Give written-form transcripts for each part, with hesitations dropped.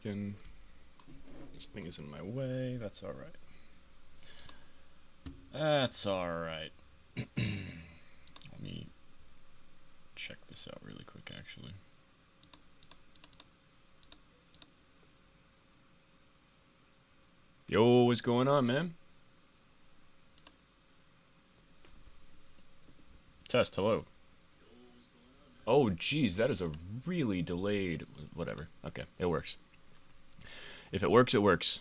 working. This thing is in my way. That's alright. That's alright. Let me check this out really quick, actually. Yo, what's going on, man? Test, hello. Oh, geez, that is a really delayed... Whatever. Okay, it works. If it works, it works.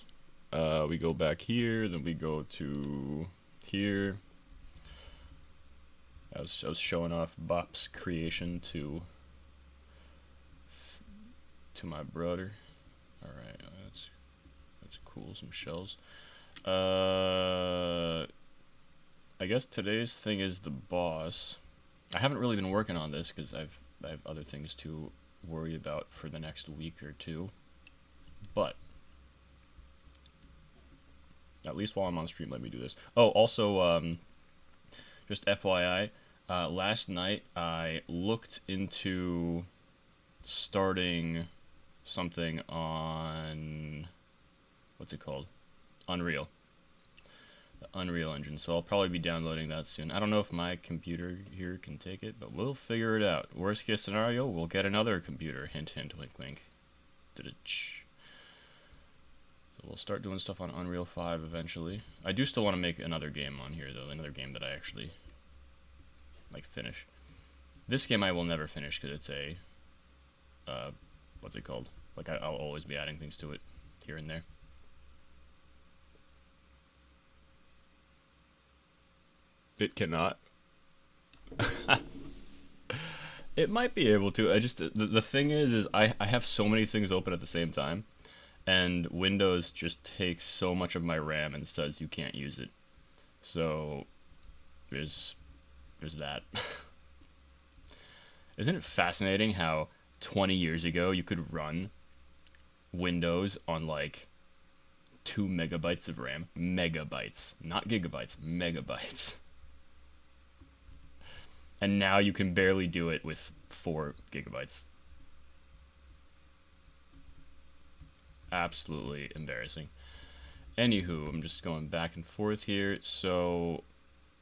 We go back here, then we go to here. I was showing off Bop's creation to my brother. All right, that's cool. Some shells. I guess today's thing is the boss. I haven't really been working on this because I have other things to worry about for the next week or two. But at least while I'm on stream, let me do this. Oh, also, just FYI, last night I looked into starting something on, what's it called? Unreal. The Unreal Engine, so I'll probably be downloading that soon. I don't know if my computer here can take it, but we'll figure it out. Worst case scenario, we'll get another computer. Hint, hint, wink, wink. So we'll start doing stuff on Unreal 5 eventually. I do still want to make another game on here, though. Another game that I actually, like, finish. This game I will never finish because it's a, what's it called? Like, I'll always be adding things to it here and there. It cannot. It might be able to. I just the thing is I have so many things open at the same time, and Windows just takes so much of my RAM and says you can't use it. So there's that. Isn't it fascinating how 20 years ago you could run Windows on like 2 megabytes of RAM? Megabytes, not gigabytes, megabytes. And now you can barely do it with 4 gigabytes. Absolutely embarrassing. Anywho, I'm just going back and forth here. So,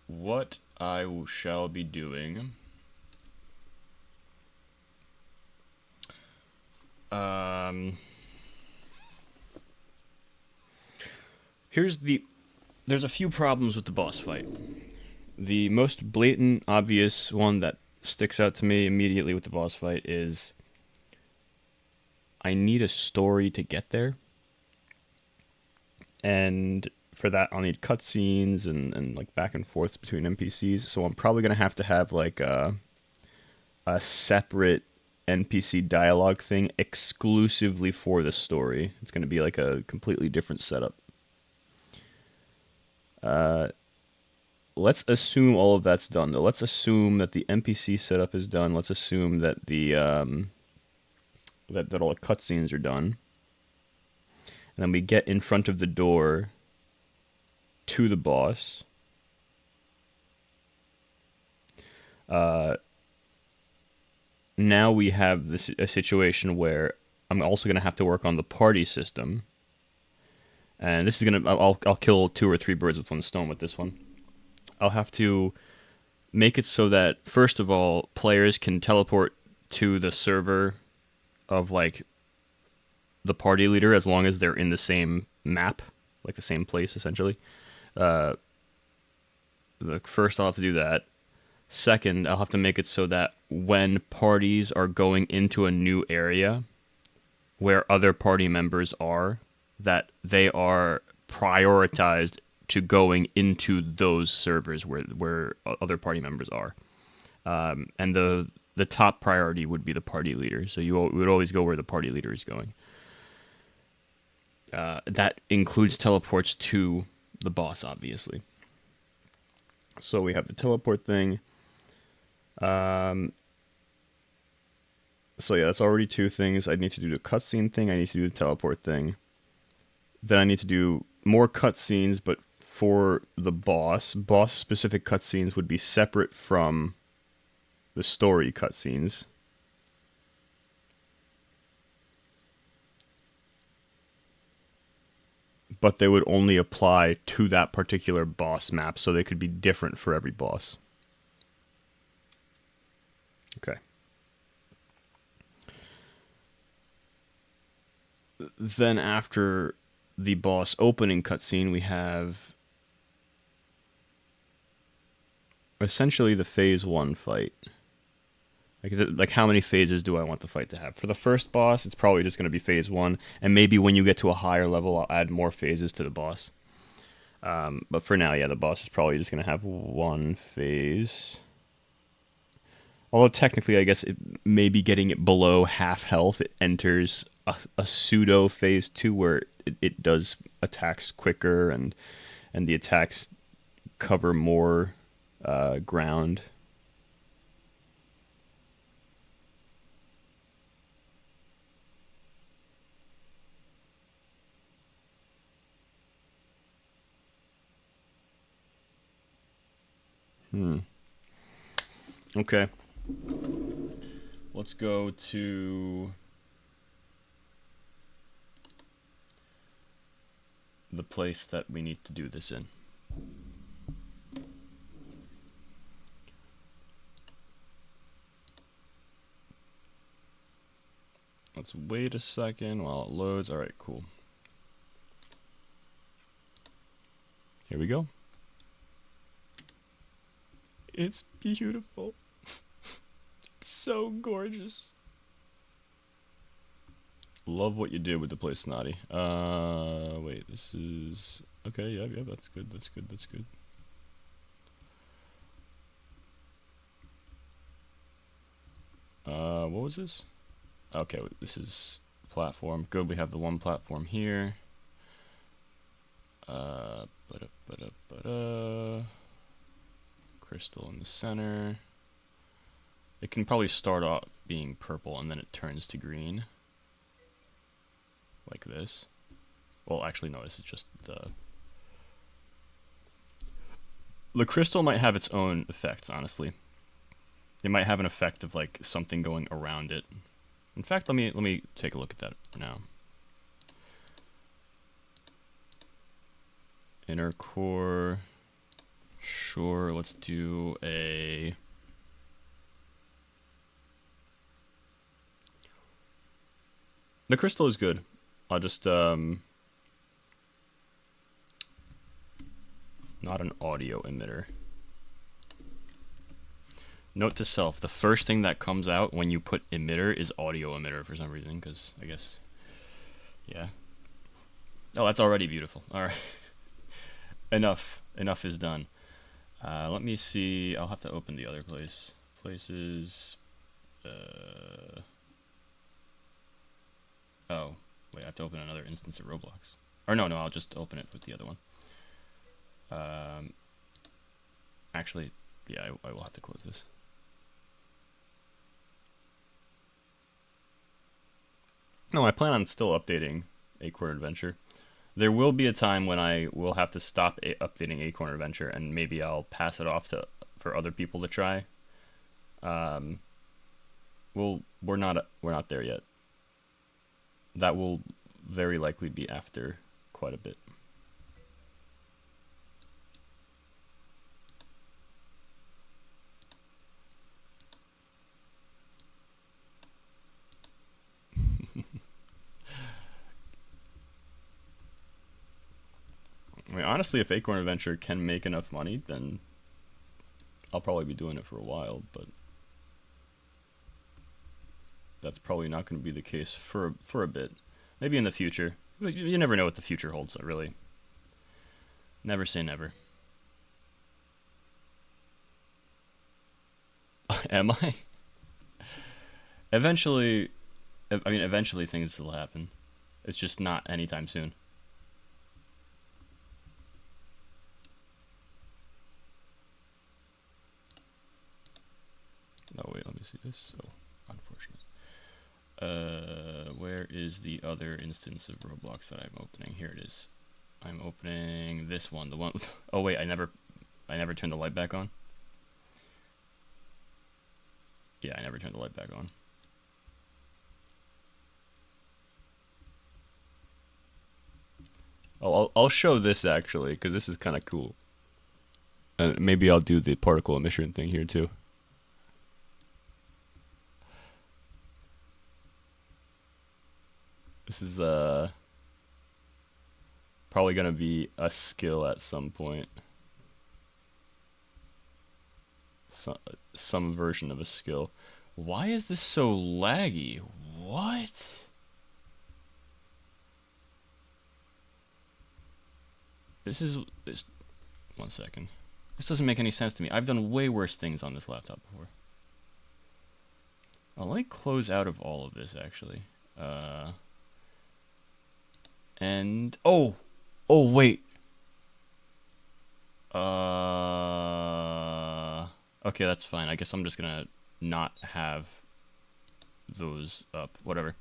what I shall be doing... There's a few problems with the boss fight. The most blatant, obvious one that sticks out to me immediately with the boss fight is I need a story to get there. And for that, I'll need cutscenes and like back and forth between NPCs. So I'm probably going to have like a separate NPC dialogue thing exclusively for the story. It's going to be like a completely different setup. Let's assume all of that's done, though. Let's assume that the NPC setup is done. Let's assume that the that all the cutscenes are done, and then we get in front of the door to the boss. Now we have a situation where I'm also going to have to work on the party system, and this is I'll kill 2 or 3 birds with one stone with this one. I'll have to make it so that, first of all, players can teleport to the server of, like, the party leader as long as they're in the same map, like the same place, essentially. First, I'll have to do that. Second, I'll have to make it so that when parties are going into a new area where other party members are, that they are prioritized to going into those servers where other party members are. And the top priority would be the party leader. So you would always go where the party leader is going. That includes teleports to the boss, obviously. So we have the teleport thing. So yeah, that's already 2 things. I need to do the cutscene thing. I need to do the teleport thing. Then I need to do more cutscenes, but for the boss-specific cutscenes would be separate from the story cutscenes. but they would only apply to that particular boss map, so they could be different for every boss. Okay. Then after the boss opening cutscene, we have essentially the phase 1 fight. Like how many phases do I want the fight to have? For the first boss, it's probably just going to be phase 1, and maybe when you get to a higher level, I'll add more phases to the boss. But for now, yeah, the boss is probably just going to have one phase. Although technically, I guess maybe getting it below half health, it enters a pseudo phase 2 where it does attacks quicker and the attacks cover more ground. Okay. Let's go to the place that we need to do this in. Let's wait a second while it loads. All right, cool. Here we go. It's beautiful. It's so gorgeous. Love what you did with the place, Snotty. Wait, this is... Okay, yeah, that's good, that's good, that's good. What was this? Okay, this is platform. Good, we have the one platform here. Crystal in the center. It can probably start off being purple and then it turns to green. Like this. Well, actually, no, this is just the crystal might have its own effects, honestly. It might have an effect of like something going around it. In fact, let me take a look at that now. Inner core. Sure, let's do a... The crystal is good. I'll just, not an audio emitter. Note to self, the first thing that comes out when you put emitter is audio emitter for some reason, because I guess, yeah. Oh, that's already beautiful. All right. Enough is done. Let me see. I'll have to open the other place. Places. Oh, wait. I have to open another instance of Roblox. Or no, I'll just open it with the other one. Actually, yeah, I will have to close this. No, I plan on still updating Acorn Adventure. There will be a time when I will have to stop updating Acorn Adventure, and maybe I'll pass it off for other people to try. We're not there yet. That will very likely be after quite a bit. I mean, honestly, if Acorn Adventure can make enough money, then I'll probably be doing it for a while, but that's probably not going to be the case for a bit. Maybe in the future. You never know what the future holds, really. Never say never. Am I? Eventually, I mean, eventually things will happen. It's just not anytime soon. Oh wait, let me see this. Oh, unfortunate. Where is the other instance of Roblox that I'm opening? Here it is. I'm opening this one, the one with... Oh wait, I never turned the light back on. Yeah, I never turned the light back on. Oh, I'll show this actually, because this is kind of cool. Maybe I'll do the particle emission thing here too. This is probably gonna be a skill at some point. Some version of a skill. Why is this so laggy? What? This. One second. This doesn't make any sense to me. I've done way worse things on this laptop before. Let me close out of all of this actually. And oh wait. Okay, that's fine. I guess I'm just gonna not have those up. Whatever.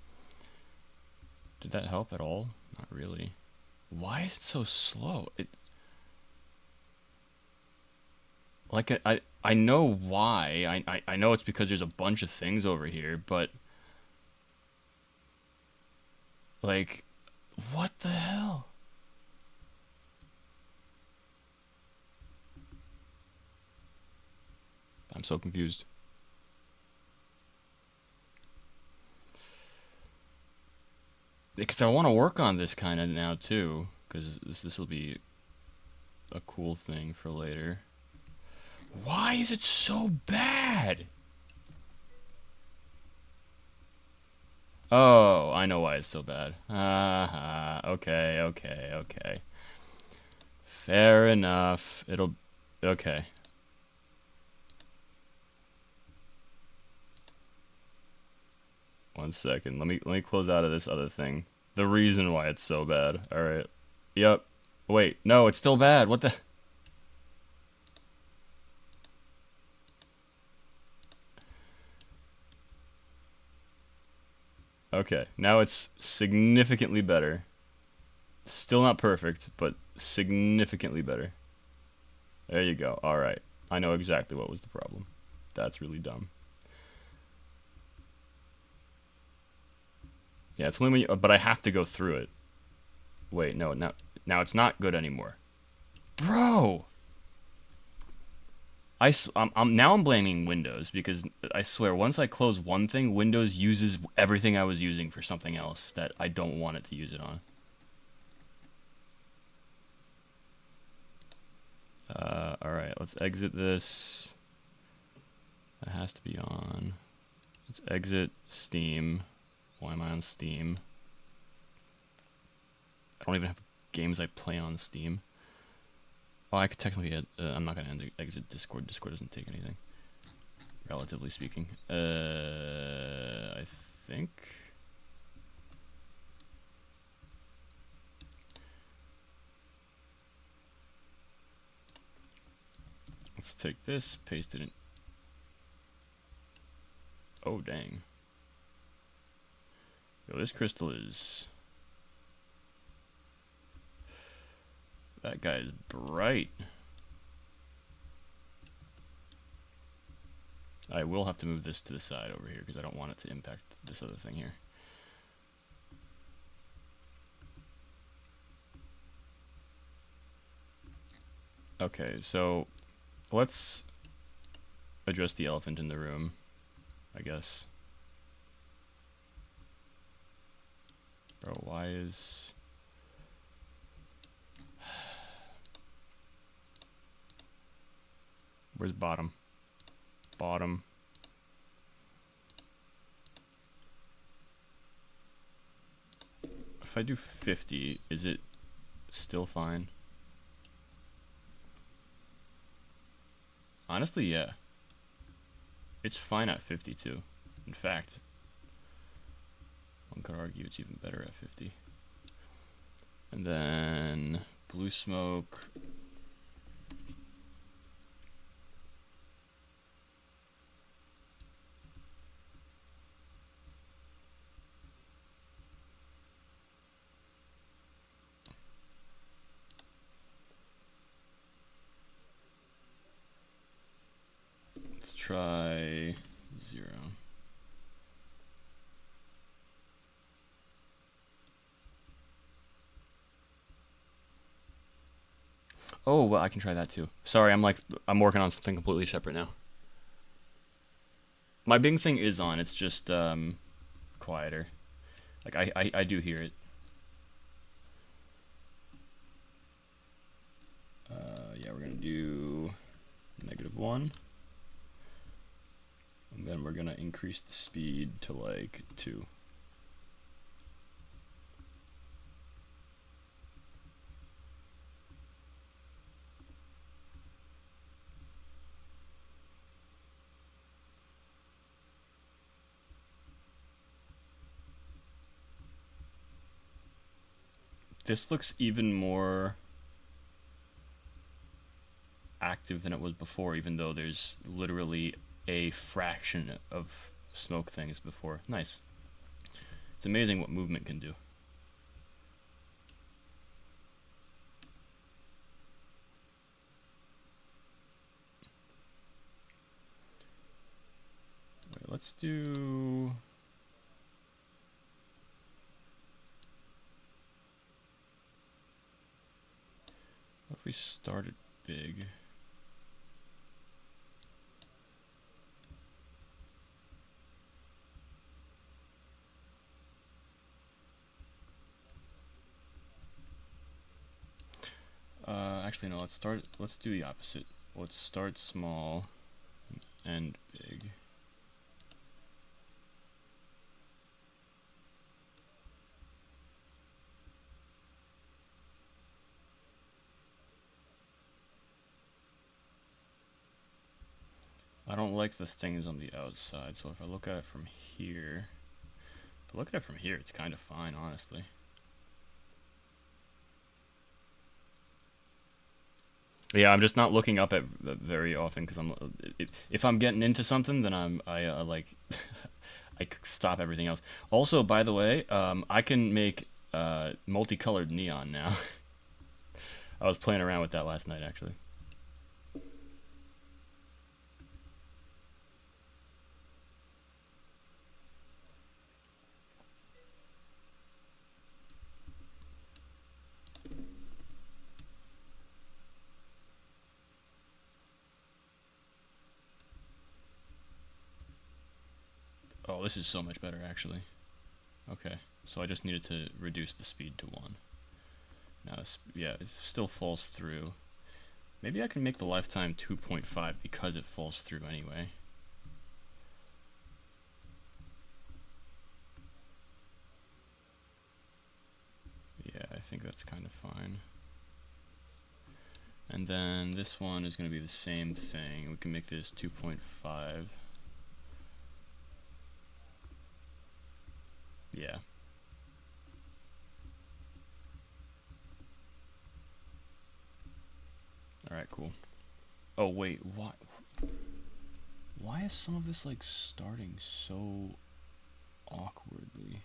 Did that help at all? Not really. Why is it so slow? I know why. I know it's because there's a bunch of things over here, but like, what the hell? I'm so confused. Because I want to work on this kind of now too, because this will be a cool thing for later. Why is it so bad? Oh, I know why it's so bad. Okay. Fair enough. Okay. One second. Let me close out of this other thing. The reason why it's so bad. All right. Yep. Wait. No, it's still bad. What the? Okay. Now it's significantly better. Still not perfect, but significantly better. There you go. All right. I know exactly what was the problem. That's really dumb. Yeah, it's only when you, but I have to go through it. Wait, no, now it's not good anymore. Bro! I'm blaming Windows because I swear once I close one thing, Windows uses everything I was using for something else that I don't want it to use it on. Alright, let's exit this. That has to be on. Let's exit Steam. Why am I on Steam? I don't even have games I play on Steam. Well, I could technically I'm not going to exit Discord. Discord doesn't take anything, relatively speaking. I think. Let's take this, paste it in. Oh, dang. Yo, this crystal is... That guy is bright. I will have to move this to the side over here because I don't want it to impact this other thing here. Okay, so let's address the elephant in the room, I guess. Bro, why is... Where's bottom? Bottom. If I do 50, is it still fine? Honestly, yeah. It's fine at 52. In fact, one could argue it's even better at 50. And then blue smoke. Let's try 0. Oh, well, I can try that too. Sorry, I'm working on something completely separate now. My Bing thing is on. It's just quieter. Like I do hear it. Yeah, we're gonna do -1, and then we're gonna increase the speed to like 2. This looks even more active than it was before, even though there's literally a fraction of smoke things before. Nice. It's amazing what movement can do. Wait, let's do... What if we started big? Actually, no, let's do the opposite. Let's start small and big. I don't like the things on the outside, so if I look at it from here, it's kind of fine, honestly. Yeah, I'm just not looking up at very often because if I'm getting into something, then I like I stop everything else. Also, by the way, I can make multicolored neon now. I was playing around with that last night, actually. Oh, this is so much better, actually. Okay, so I just needed to reduce the speed to 1. Now, yeah, it still falls through. Maybe I can make the lifetime 2.5 because it falls through anyway. Yeah, I think that's kind of fine. And then this one is going to be the same thing. We can make this 2.5. Yeah. Alright, cool. Oh, wait, what? Why is some of this, like, starting so awkwardly?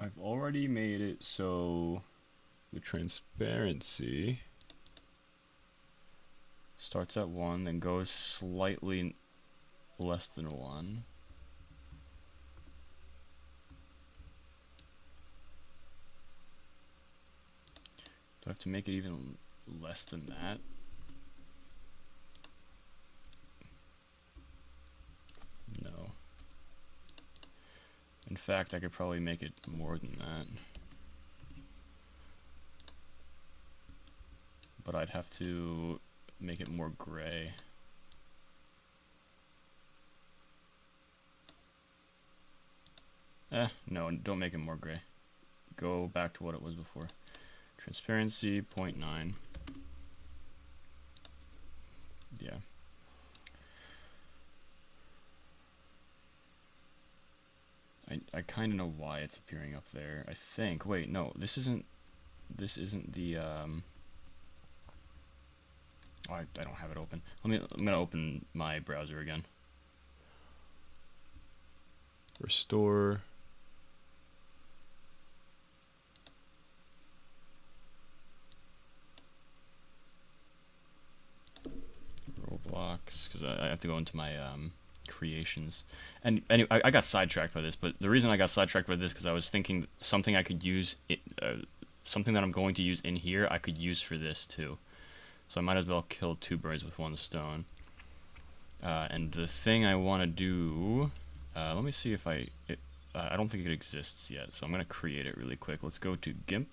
I've already made it so the transparency starts at 1, then goes slightly less than 1. Do I have to make it even less than that? No. In fact, I could probably make it more than that. But I'd have to make it more gray. No, don't make it more gray. Go back to what it was before. Transparency, 0.9. Yeah. I kind of know why it's appearing up there. I think. Wait, no, this isn't the Oh, I don't have it open. I'm gonna open my browser again. Restore. Roblox because I have to go into my creations. And anyway, I got sidetracked by this, but the reason I got sidetracked by this because I was thinking something I could use, something that I'm going to use in here, I could use for this too. So I might as well kill two birds with one stone. And the thing I want to do, let me see if I don't think it exists yet, so I'm going to create it really quick. Let's go to GIMP.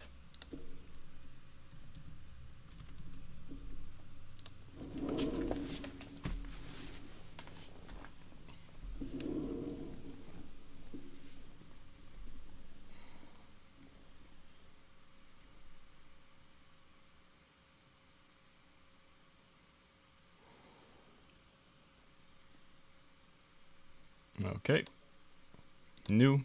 Okay. New.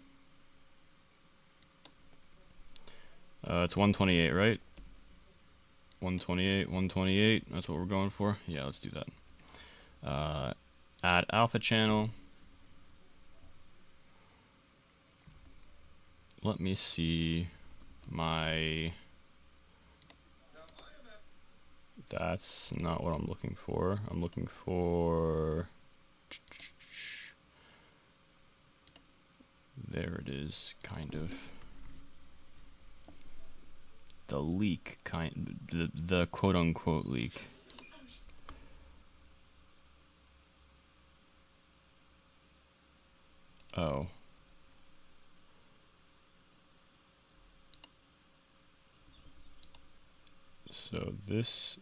It's 128, right? 128, 128. That's what we're going for. Yeah, let's do that. Add alpha channel. Let me see my... That's not what I'm looking for. I'm looking for... There it is, kind of. The leak, the quote-unquote leak. Oh. So this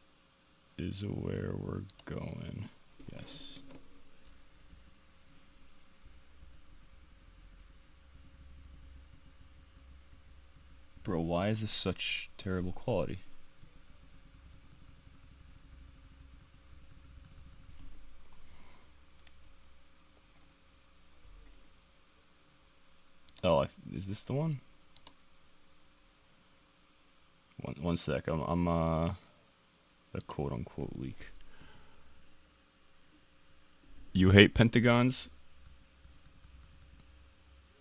is where we're going. Yes. Bro, why is this such terrible quality? Oh, is this the one? One sec. I'm the quote-unquote leak. You hate pentagons?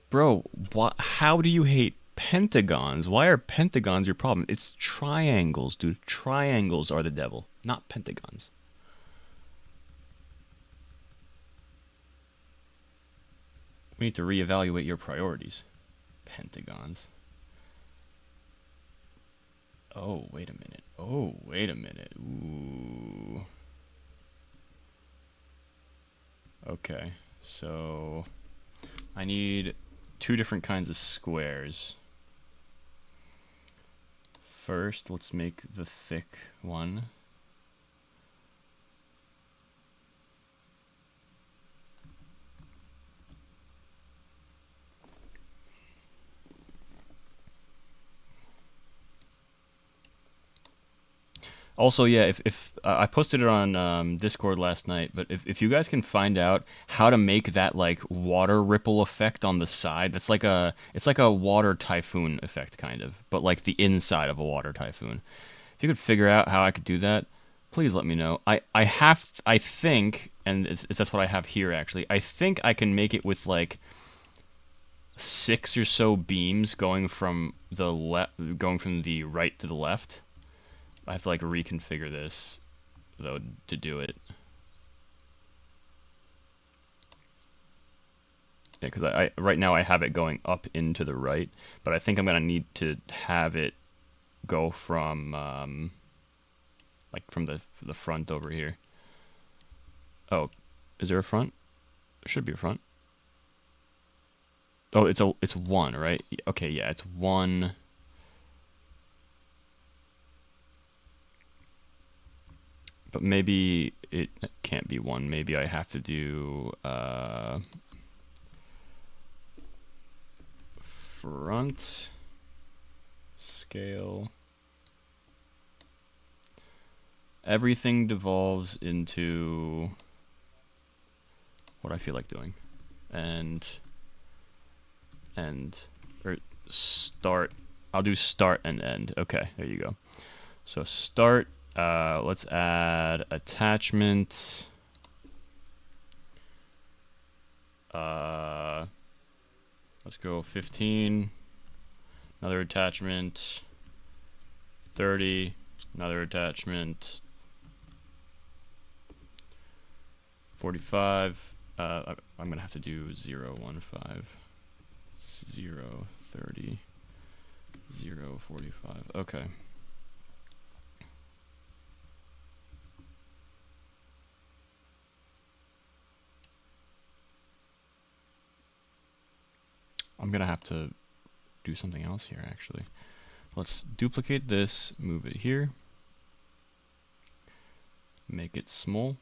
Bro, how do you hate pentagons? Why are pentagons your problem? It's triangles, dude. Triangles are the devil, not pentagons. We need to reevaluate your priorities. Pentagons. Oh, wait a minute. Oh, wait a minute. Ooh. Okay, so I need two different kinds of squares. First, let's make the thick one. Also, yeah, if I posted it on Discord last night, but if you guys can find out how to make that like water ripple effect on the side, it's like a water typhoon effect kind of, but like the inside of a water typhoon. If you could figure out how I could do that, please let me know. I think, and that's what I have here actually. I think I can make it with like 6 or so beams going from the right to the left. I have to like reconfigure this though to do it. Yeah, because I right now I have it going up into the right, but I think I'm gonna need to have it go from like from the front over here. Oh, is there a front? There should be a front. Oh, it's 1, right? Okay, yeah, it's 1. But maybe it can't be 1. Maybe I have to do front scale. Everything devolves into what I feel like doing. And or start. I'll do start and end. Okay, there you go. So start. Let's add attachment. Let's go 15. Another attachment. 30. Another attachment. 45. I'm gonna have to do 0, 1, 5, 0, 30, 0, 45. Okay. I'm gonna have to do something else here, actually. Let's duplicate this, move it here, make it small.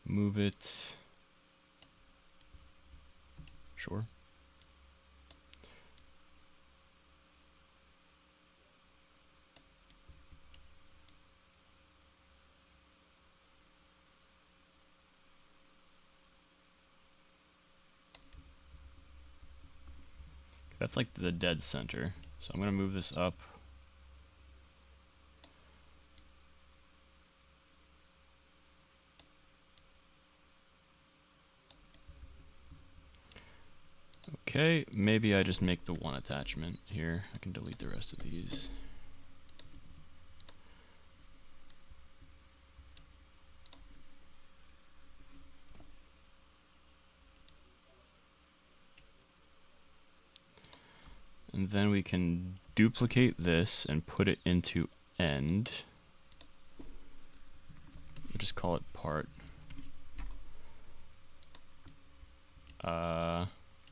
Move it. Sure. That's like the dead center. So I'm gonna move this up. Okay, maybe I just make the one attachment here. I can delete the rest of these. And then we can duplicate this and put it into end. We'll just call it part.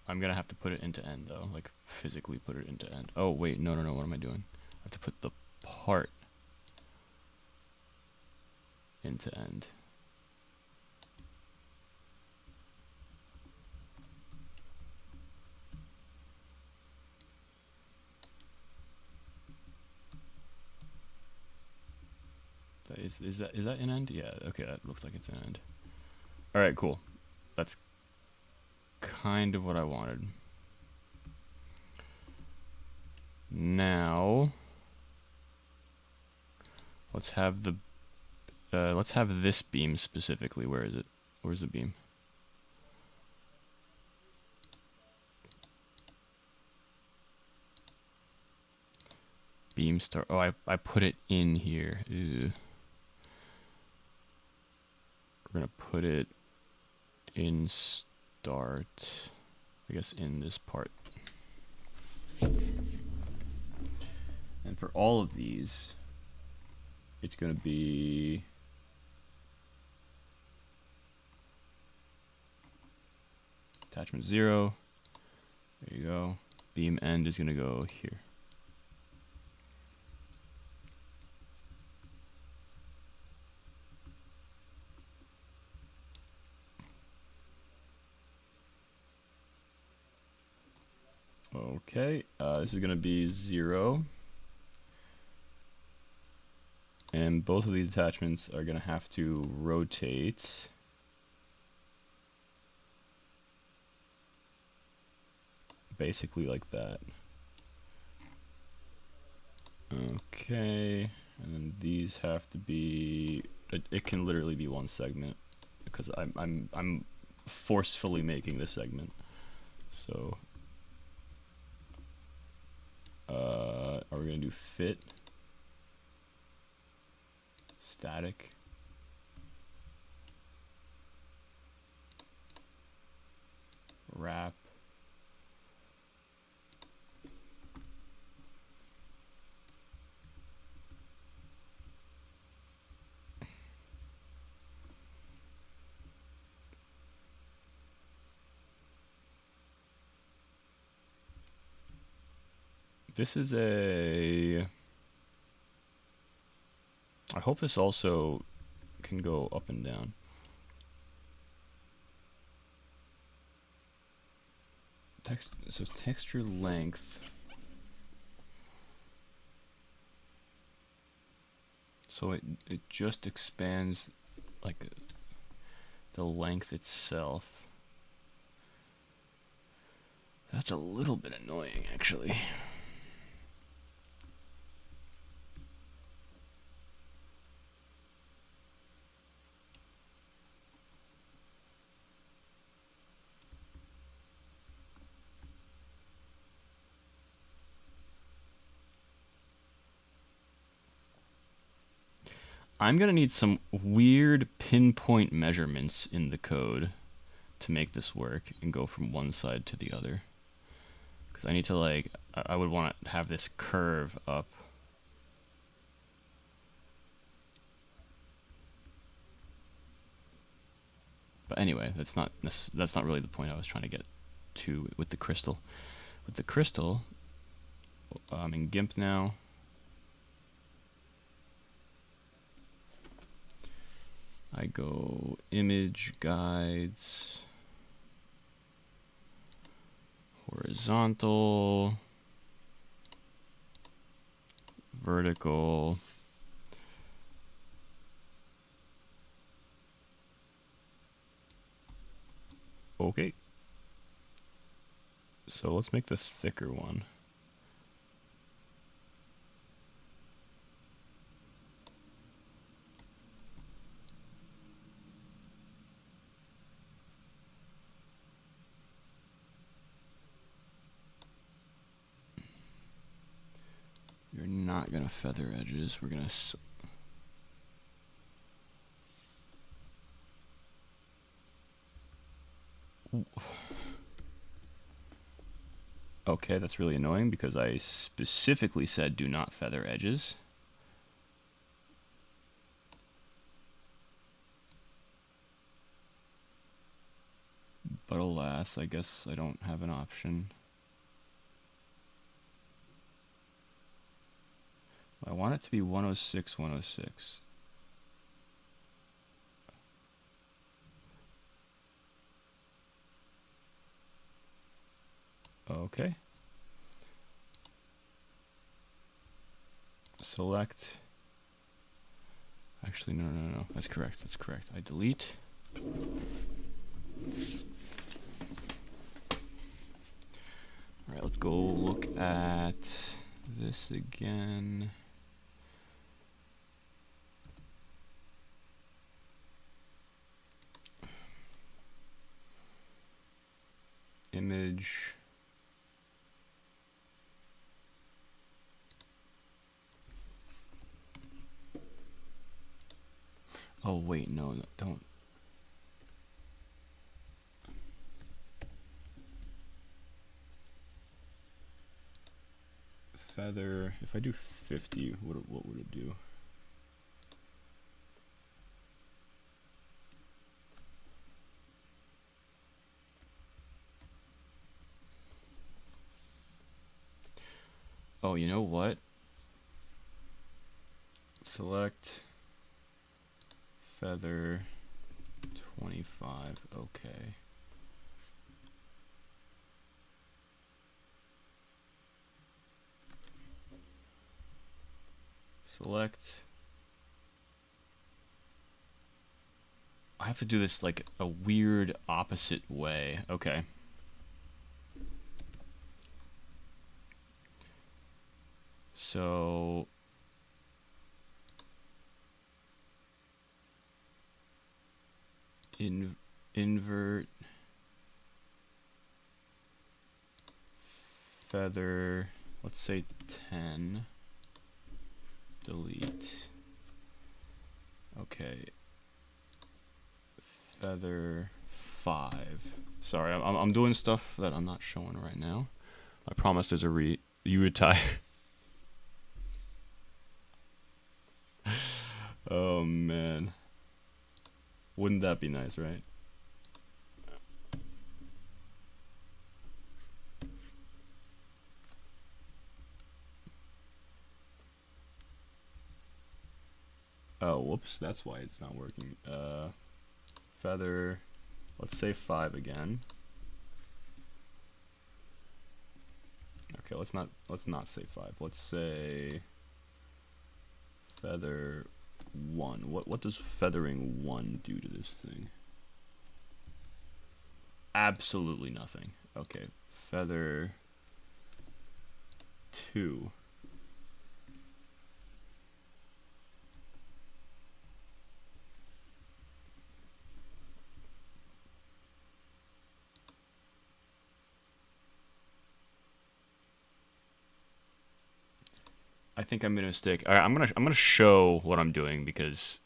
I'm gonna have to put it into end though, like physically put it into end. Oh wait, no, what am I doing? I have to put the part into end. Is that in end? Yeah, okay, that looks like it's in end. Alright, cool. That's kind of what I wanted. Now let's have the let's have this beam specifically. Where is it? Where's the beam? Beam start. Oh, I put it in here. Ew. We're gonna put it in start, I guess, in this part. And for all of these, it's gonna be attachment 0. There you go. Beam end is gonna go here. Okay, this is going to be 0. And both of these attachments are going to have to rotate. Basically like that. Okay, and then these have to be, it can literally be one segment because I'm forcefully making this segment. So are we gonna do fit, static, wrap, this is a, I hope this also can go up and down. So texture length. So it just expands like the length itself. That's a little bit annoying, actually. I'm gonna need some weird pinpoint measurements in the code to make this work and go from one side to the other. Because I need to like, I would want to have this curve up. But anyway, that's not really the point I was trying to get to with the crystal. With the crystal, I'm in GIMP now. I go image guides, horizontal, vertical. Okay. So let's make the thicker one. You're not gonna feather edges. We're gonna. Okay, that's really annoying because I specifically said do not feather edges. But alas, I guess I don't have an option. I want it to be 106, 106. Okay. Select. Actually, no. That's correct. That's correct. I delete. All right, let's go look at this again. Image. Oh wait, no, don't. Feather. If I do 50, what would it do? Oh, you know what? Select feather 25. Okay. Select. I have to do this like a weird opposite way. Okay. So invert feather, let's say 10. Delete. Okay. Feather 5. Sorry, I'm doing stuff that I'm not showing right now. I promise there's a you retire. Oh man. Wouldn't that be nice, right? Oh, whoops, that's why it's not working. Feather, let's say 5 again. Okay, let's not say 5. Let's say feather 1. What does feathering 1 do to this thing? Absolutely nothing. Okay, feather 2. I think I made a mistake. All right, I'm gonna show what I'm doing because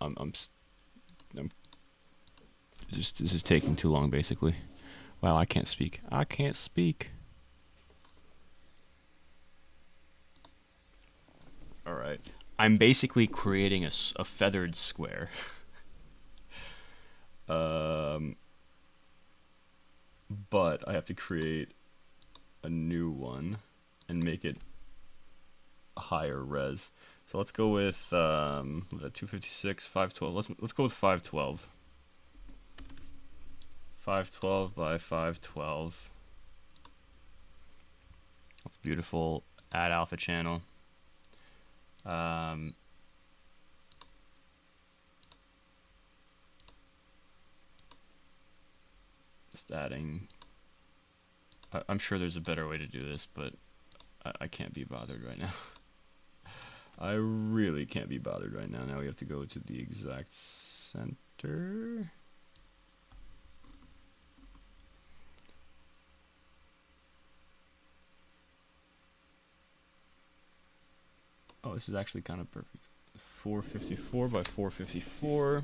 I'm just this is taking too long basically. Wow, I can't speak. I can't speak. All right, I'm basically creating a feathered square. But I have to create a new one and make it a higher res. So let's go with 256, 512. Let's go with 512. 512 by 512. That's beautiful. Add alpha channel. Just adding. I'm sure there's a better way to do this, but I can't be bothered right now. I really can't be bothered right now. Now we have to go to the exact center. Oh, this is actually kind of perfect. 454 by 454.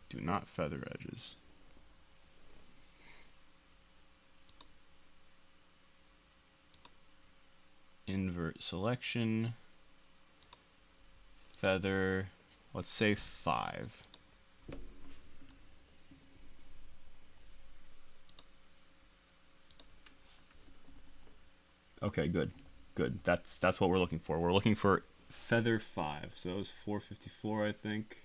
Do not feather edges. Invert selection. Feather. Let's say 5. Okay, good. Good. That's what we're looking for. We're looking for feather 5. So that was 454, I think.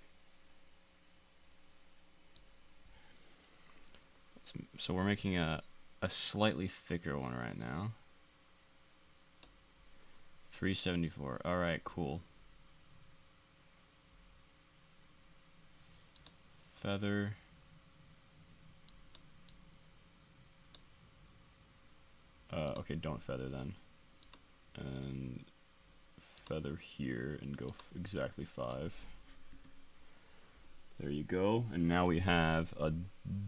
So we're making a slightly thicker one right now. 374. All right, cool. Feather. Okay, don't feather then. And feather here and go exactly 5. There you go. And now we have a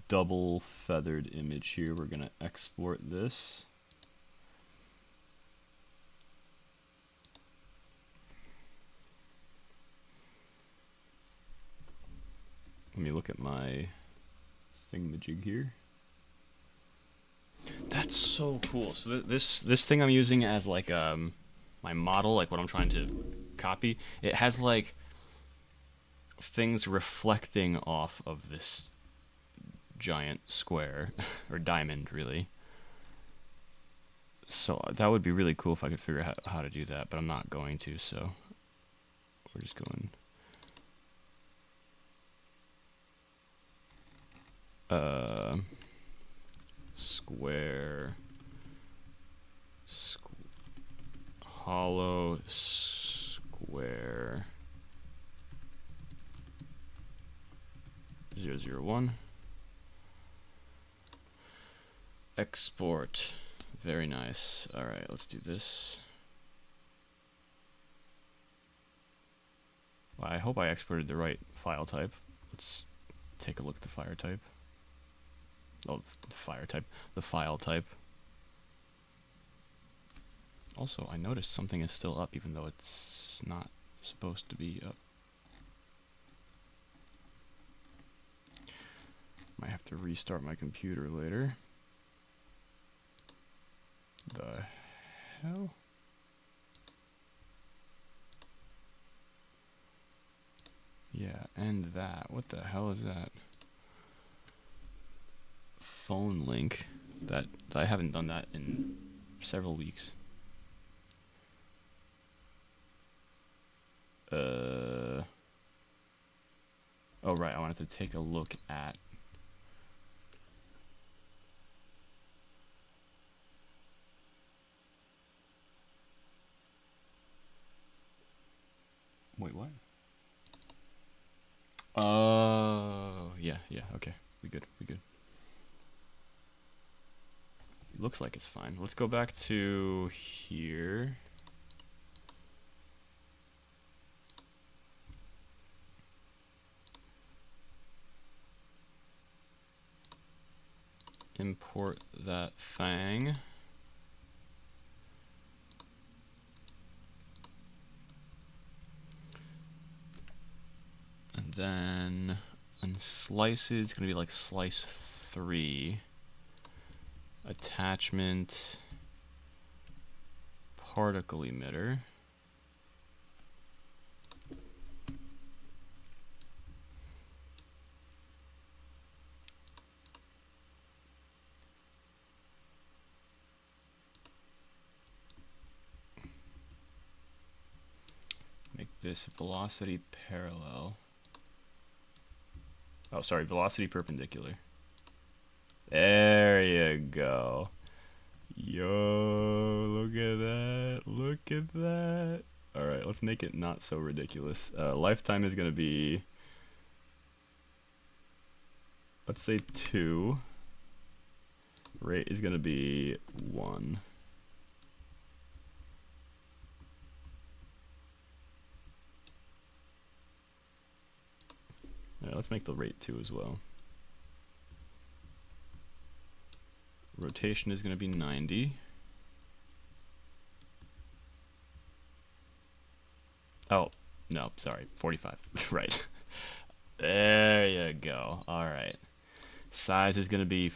double feathered image here. We're gonna export this. Let me look at my thingamajig here. That's so cool. So this thing I'm using as like my model, like what I'm trying to copy, it has like things reflecting off of this giant square or diamond, really. So that would be really cool if I could figure out how to do that, but I'm not going to. So we're just going. Square, hollow square 001. Export. Very nice. All right, let's do this. Well, I hope I exported the right file type. Let's take a look at the file type. Oh, the file type. The file type. Also, I noticed something is still up even though it's not supposed to be up. Might have to restart my computer later. The hell? Yeah, and that. What the hell is that? Phone link. That I haven't done that in several weeks. Oh right, I wanted to take a look at wait, what? Oh, yeah, okay. We good. Looks like it's fine. Let's go back to here. Import that thing. then on slices, it's going to be like slice 3. Attachment, particle emitter. Make this velocity parallel. Oh, sorry, velocity perpendicular. There you go. Yo, look at that. Look at that. All right, let's make it not so ridiculous. Lifetime is going to be, let's say 2. Rate is going to be 1. Let's make the rate 2 as well. Rotation is going to be 90. Oh, no, sorry, 45. Right. There you go. All right. Size is going to be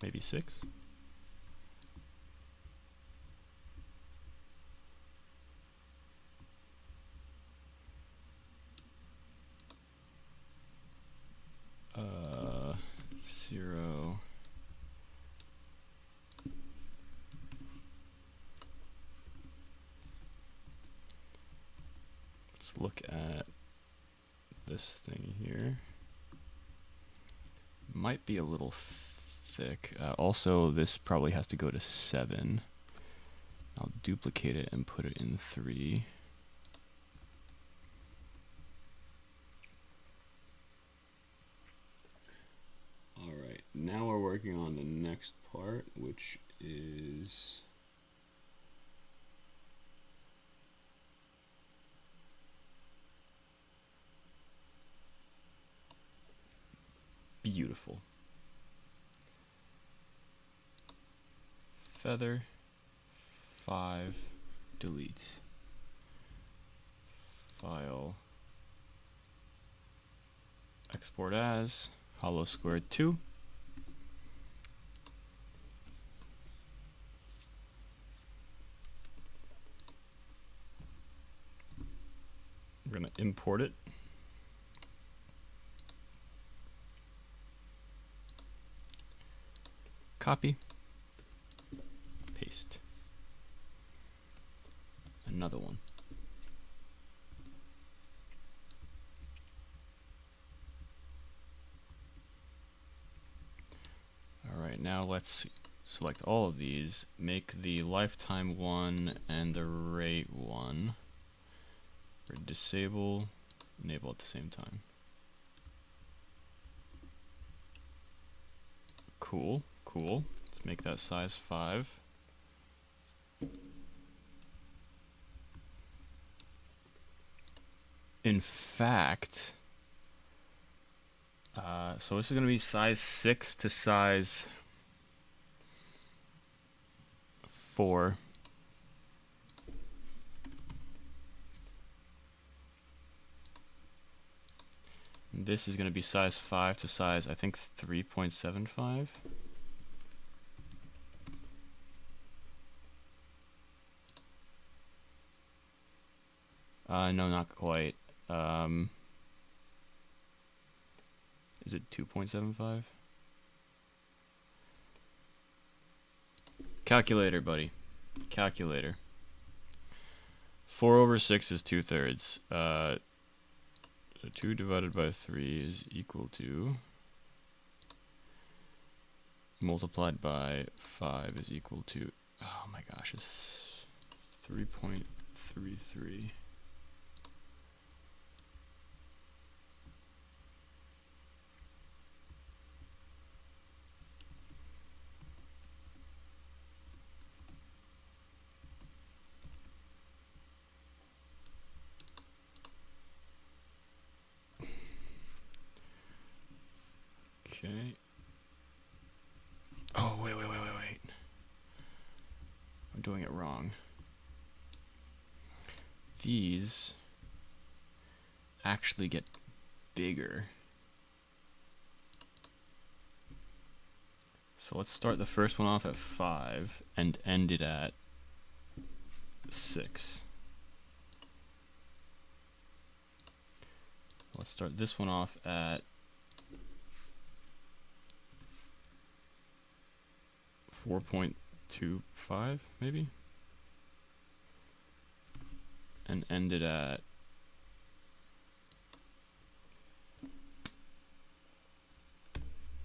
maybe 6. Zero. Let's look at this thing here. Might be a little thick. Also, this probably has to go to 7. I'll duplicate it and put it in 3. Alright, now we're working on the next part, which is beautiful. Feather, 5, delete. File, export as hollow squared 2. We're going to import it. Copy. Paste. Another one. Alright, now let's select all of these, make the lifetime 1 and the rate 1. Or disable, enable at the same time. Cool, cool. Let's make that size 5. In fact, so this is going to be size 6 to size 4. This is going to be size 5 to size, I think, 3.75. No, not quite. Is it 2.75? Calculator, buddy. Calculator. 4 over 6 is 2/3. So 2 divided by 3 is equal to, multiplied by 5 is equal to, oh my gosh, it's 3.33. Okay. Oh, wait. I'm doing it wrong. these actually get bigger. So let's start the first one off at 5 and end it at 6. Let's start this one off at 4.25 maybe, and end it at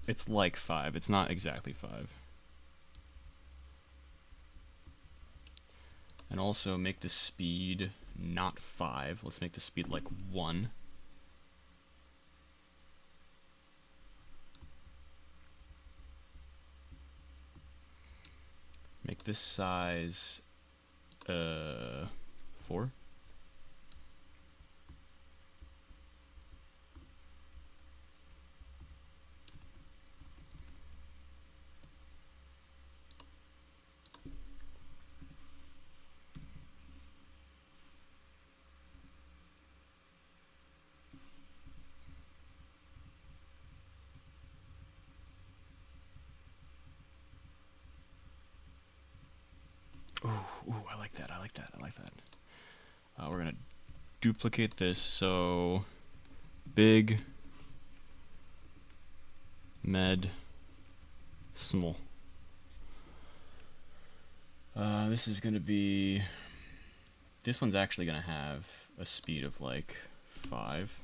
it's like 5. It's not exactly 5. And also make the speed not 5. Let's make the speed like 1. Make this size 4. Ooh, I like that. I like that. I like that. We're gonna duplicate this. So big, med, small. This is gonna be. This one's actually gonna have a speed of like 5.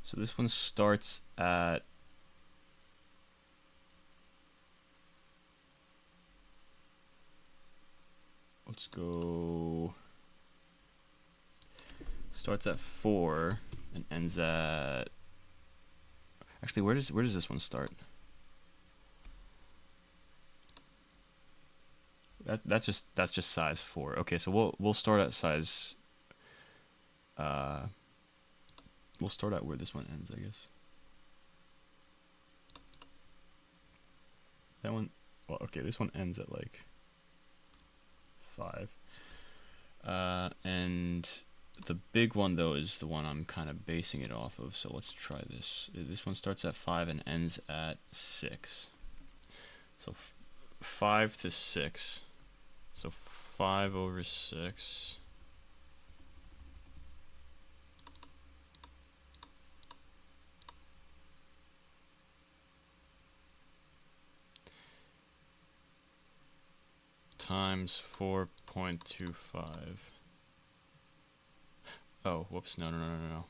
So this one starts at let's go starts at 4 and ends at actually where does this one start? That's just size 4. Okay, so we'll start at size we'll start at where this one ends, I guess. That one, well, okay, this one ends at like 5. And the big one though is the one I'm kind of basing it off of. So let's try this. This one starts at 5 and ends at 6. So 5 to 6. So 5 over 6. Times 4.25. Oh, whoops, no.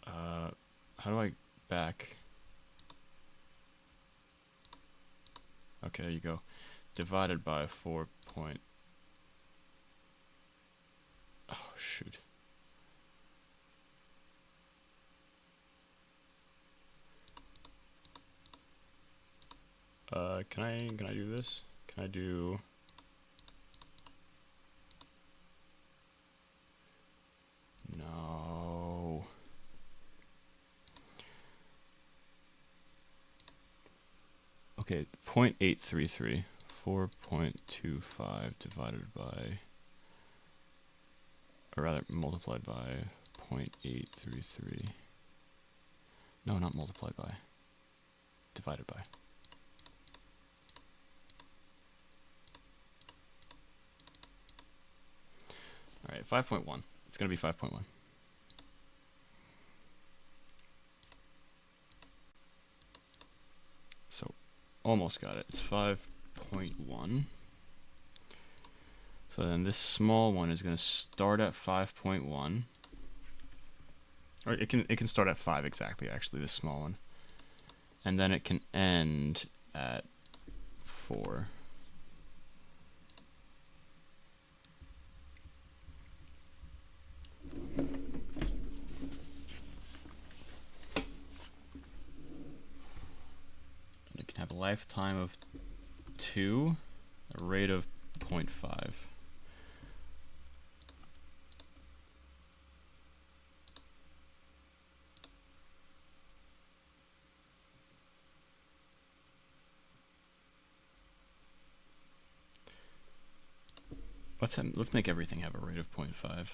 How do I back? Okay, there you go. Divided by 4 point... Oh, shoot. Can I do this? Can I do... No. Okay, 0.833. 4.25 divided by, or rather multiplied by 0.833. No, not multiplied by. Divided by. Alright, 5.1. It's going to be 5.1. So, almost got it. It's 5.1. So then this small one is going to start at 5.1. Or it can start at 5 exactly, actually, this small one. And then it can end at 4. have a lifetime of 2, a rate of 0.5. Let's make everything have a rate of 0.5.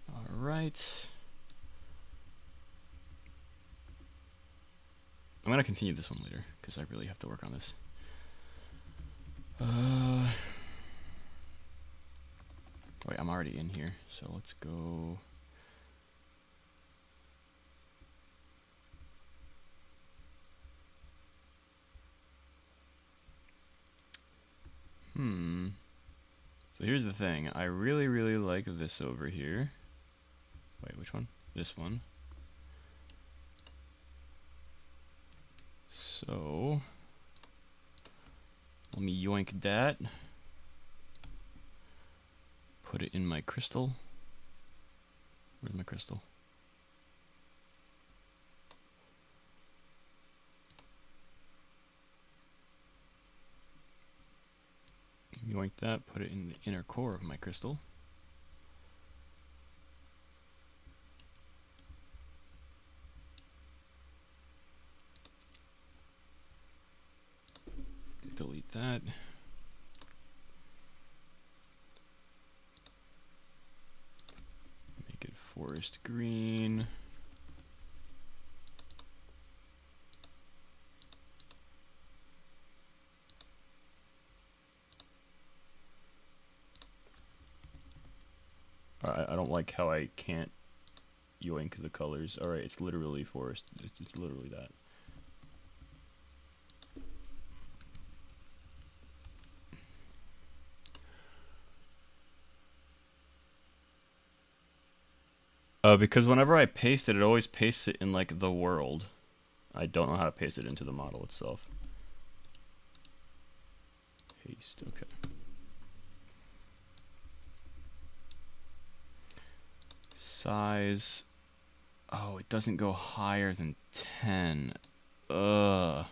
All right. I'm gonna continue this one later because I really have to work on this. Wait, I'm already in here, so let's go. So here's the thing. I really, really like this over here. Wait, which one? This one. So let me yoink that. Put it in my crystal. Where's my crystal? Yoink that, put it in the inner core of my crystal. Delete that. Make it forest green. I don't like how I can't yoink the colors. Alright, it's literally forest. It's literally that. Because whenever I paste it, it always pastes it in like the world. I don't know how to paste it into the model itself. Paste, okay. Size. Oh, it doesn't go higher than 10. Ugh.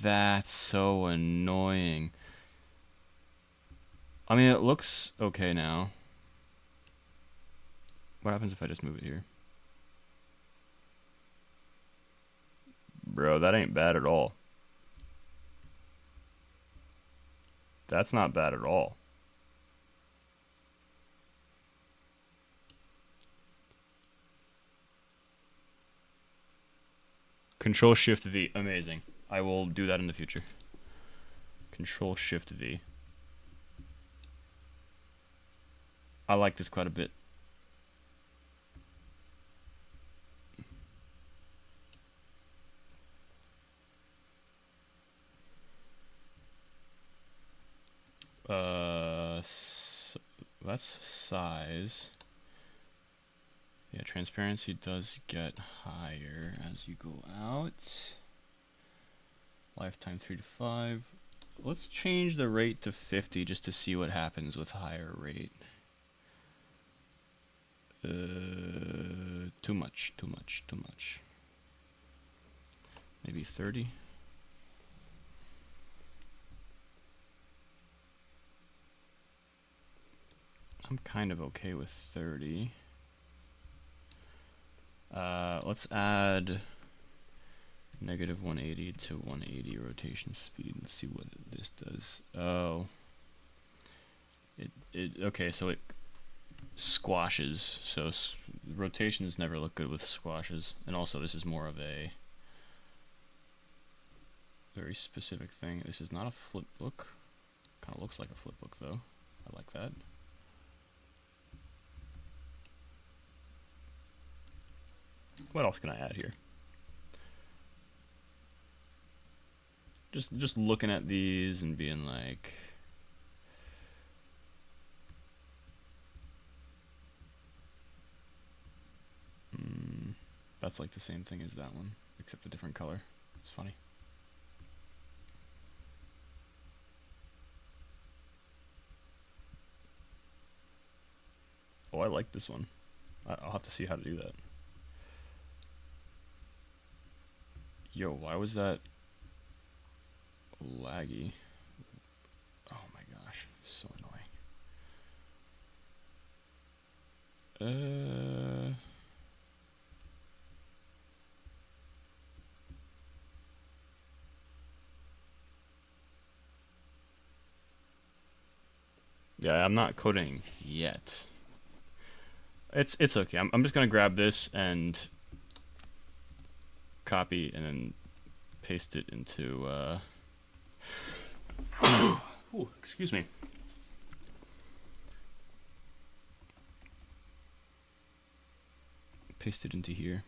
That's so annoying. I mean, it looks okay now. What happens if I just move it here? Bro, that ain't bad at all. That's not bad at all. Control Shift V, amazing. I will do that in the future. Control Shift V. I like this quite a bit. That's size. Yeah, transparency does get higher as you go out. Lifetime 3 to 5. Let's change the rate to 50 just to see what happens with higher rate. Too much. Maybe 30. I'm kind of okay with 30. Let's add negative 180 to 180 rotation speed and see what this does. Oh. Okay, so it squashes. So rotations never look good with squashes. And also this is more of a very specific thing. This is not a flip book. Kind of looks like a flip book though. I like that. What else can I add here? Just looking at these and being like, that's like the same thing as that one, except a different color. It's funny. Oh, I like this one. I'll have to see how to do that. Yo, why was that laggy? Oh my gosh, so annoying. Yeah, I'm not coding yet. It's okay. I'm just gonna grab this and copy and then paste it into ooh, excuse me. Paste it into here.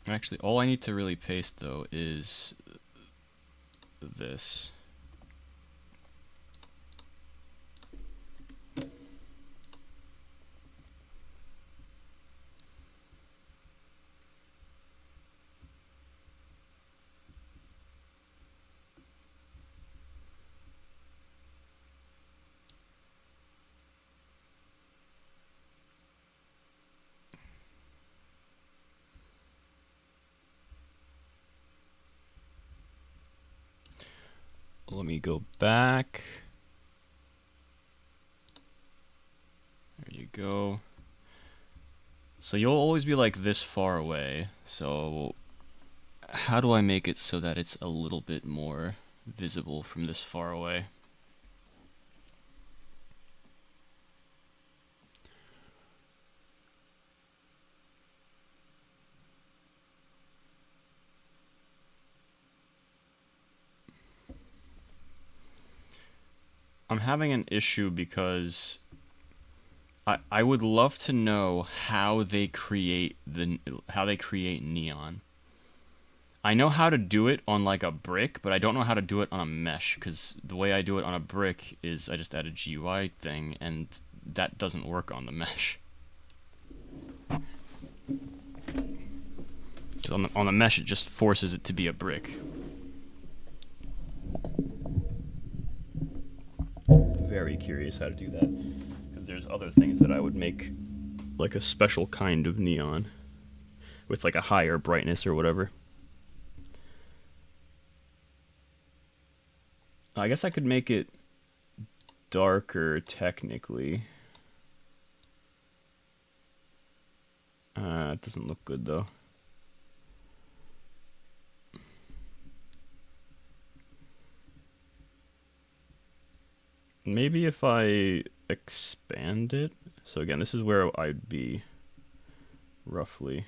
Actually, all I need to really paste though is this. Let me go back. There you go. So you'll always be like this far away. So how do I make it so that it's a little bit more visible from this far away? I'm having an issue because I would love to know how they create neon. I know how to do it on like a brick, but I don't know how to do it on a mesh, because the way I do it on a brick is I just add a GUI thing, and that doesn't work on the mesh. Because on the mesh, it just forces it to be a brick. Very curious how to do that, because there's other things that I would make like a special kind of neon with like a higher brightness or whatever. I guess I could make it darker technically. It doesn't look good though. Maybe if I expand it. So again, this is where I'd be roughly.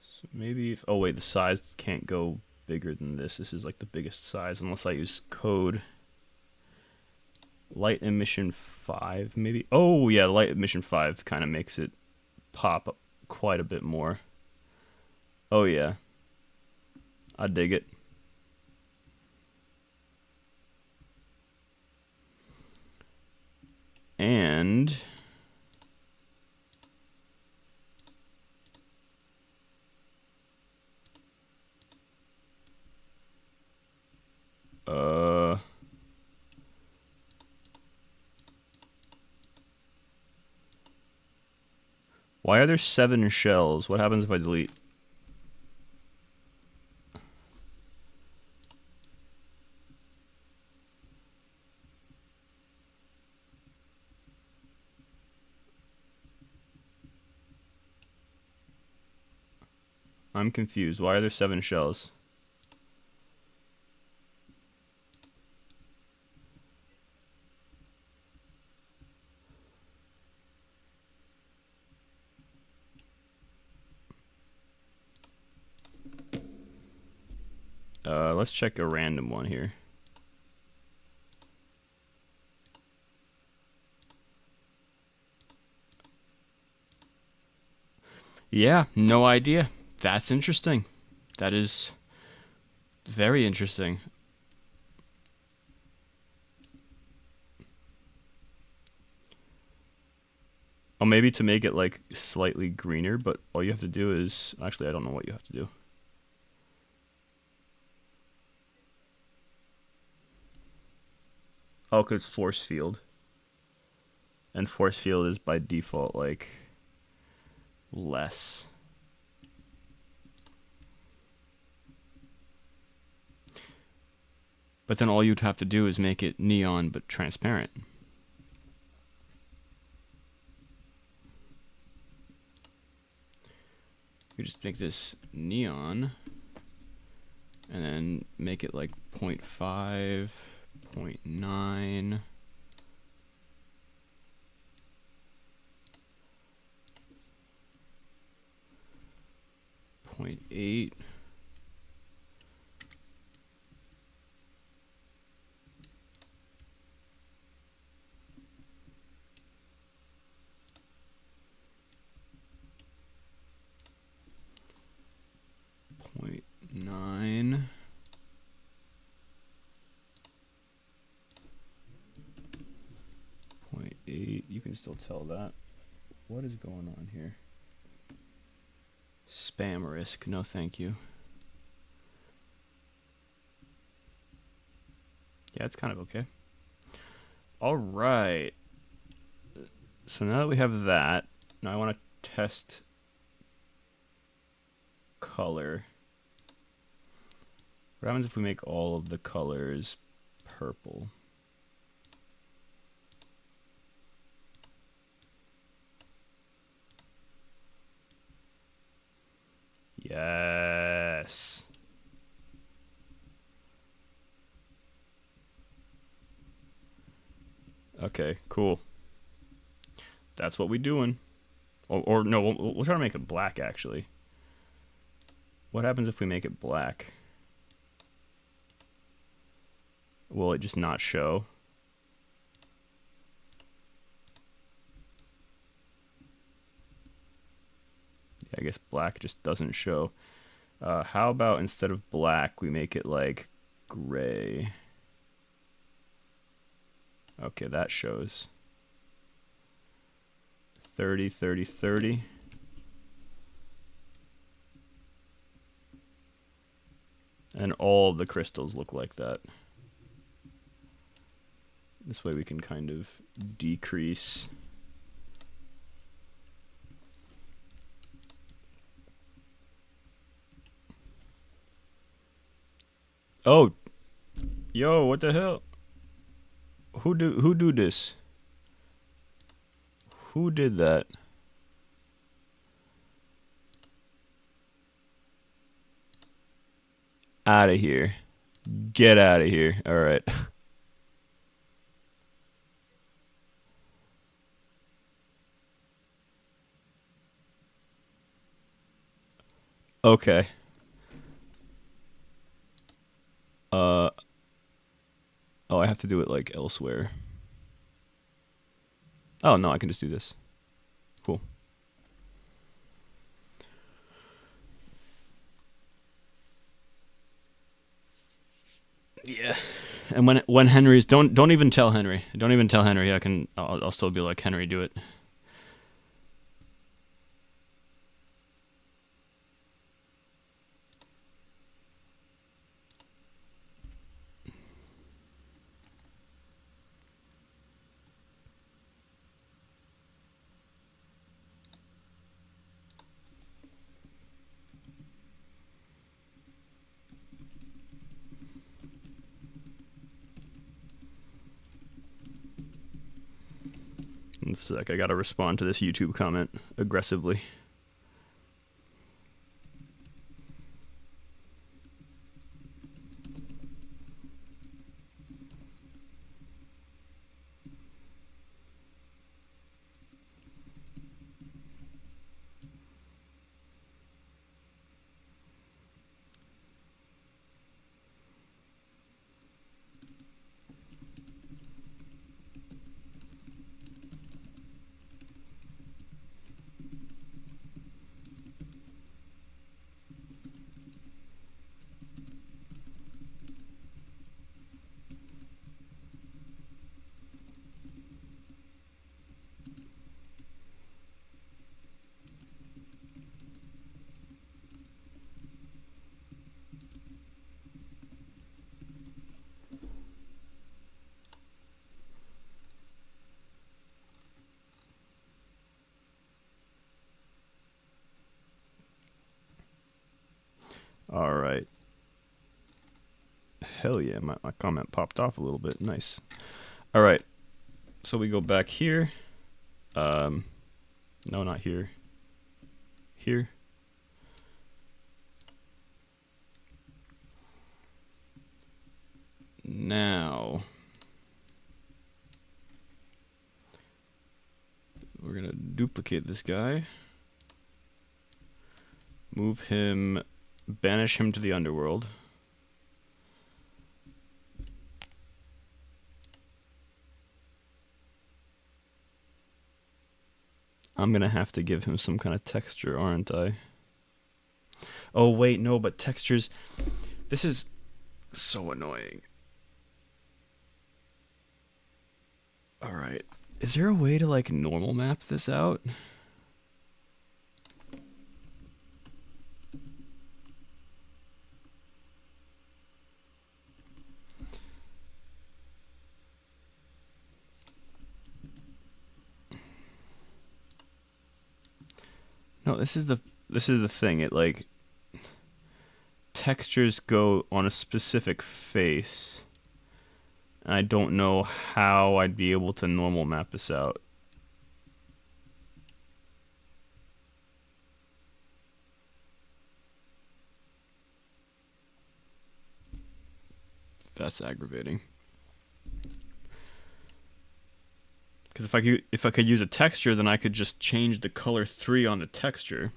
So maybe if, oh wait, the size can't go bigger than this. This is like the biggest size unless I use code. Light emission 5 maybe. Oh yeah, light emission 5 kind of makes it pop up quite a bit more. Oh yeah. I dig it. And why are there 7 shells? What happens if I delete? I'm confused. Why are there 7 shells? Let's check a random one here. Yeah, no idea. That's interesting. That is very interesting. Oh, maybe to make it like slightly greener, but all you have to do is actually I don't know what you have to do. Oh, because force field. And force field is by default like less. But then all you'd have to do is make it neon but transparent. You just make this neon and then make it like 0.5, 0.9. 0.8. Point 9. Point 8. You can still tell that. What is going on here? Spam risk. No, thank you. Yeah, it's kind of okay. All right. So now that we have that, now I want to test color. What happens if we make all of the colors purple? Yes. Okay, cool. That's what we're doing. Or no, we'll try to make it black, actually. What happens if we make it black? Will it just not show? Yeah, I guess black just doesn't show. How about instead of black, we make it like gray? Okay, that shows. 30, 30, 30. And all the crystals look like that. This way we can kind of decrease. Oh, yo, what the hell? Who do this? Who did that? Out of here. Get out of here. All right. Okay. Oh, I have to do it like elsewhere. Oh, no, I can just do this. Cool. Yeah. And when Henry's don't even tell Henry. Don't even tell Henry. I'll still be like, Henry, do it. It's like I gotta respond to this YouTube comment aggressively. All right. Hell yeah, my comment popped off a little bit. Nice. All right. So we go back here. No, not here. Here. Now we're gonna duplicate this guy, move him, banish him to the underworld. I'm gonna have to give him some kind of texture, aren't I? Oh wait, no, but textures, this is so annoying. Alright. Is there a way to, like, normal map this out? No, this is the thing. It, like, textures go on a specific face. And I don't know how I'd be able to normal map this out. That's aggravating. Because if I could use a texture, then I could just change the color 3 on the texture.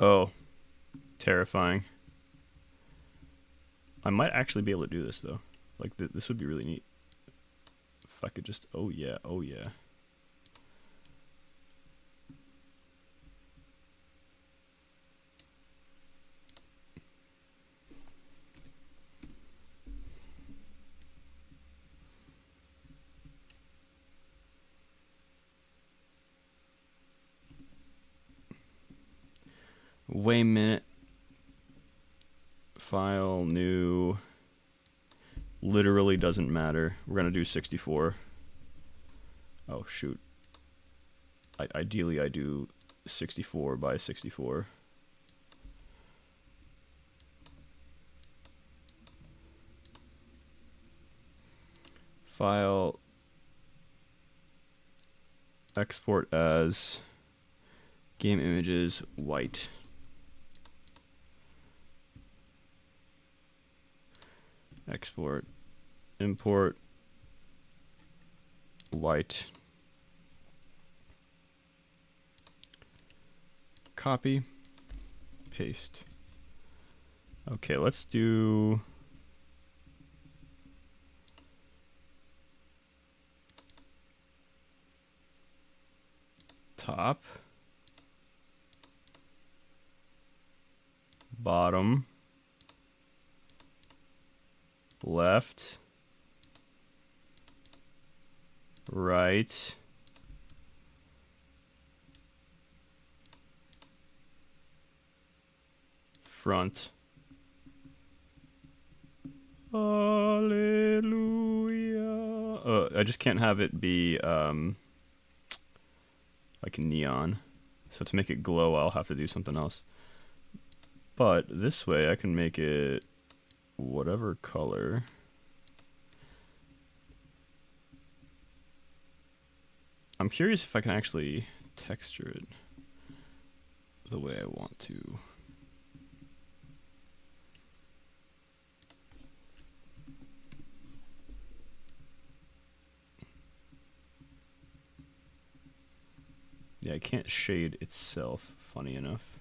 Oh, terrifying. I might actually be able to do this, though. Like, this would be really neat. If I could just... Oh, yeah. Oh, yeah. Wait a minute. File, new. Literally doesn't matter. We're going to do 64. Oh, shoot. Ideally, I do 64 by 64. File, export as game images, white. Export, import, white. Copy, paste. Okay, let's do top, bottom, left, right, front. Hallelujah. I just can't have it be like neon. So to make it glow, I'll have to do something else. But this way I can make it whatever color. I'm curious if I can actually texture it the way I want to. Yeah, I can't shade itself, funny enough.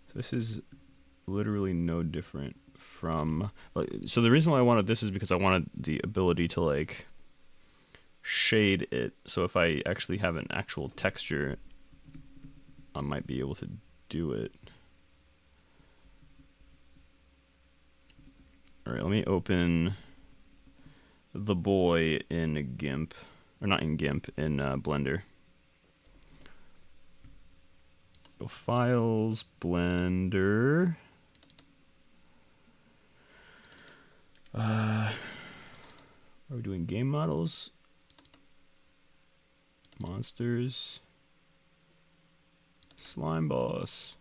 So this is literally no different from... So the reason why I wanted this is because I wanted the ability to, like, shade it. So if I actually have an actual texture, I might be able to do it. All right, let me open the boy in GIMP, or not in GIMP, in Blender. Go Files, Blender. Are we doing game models? Monsters. Slime boss.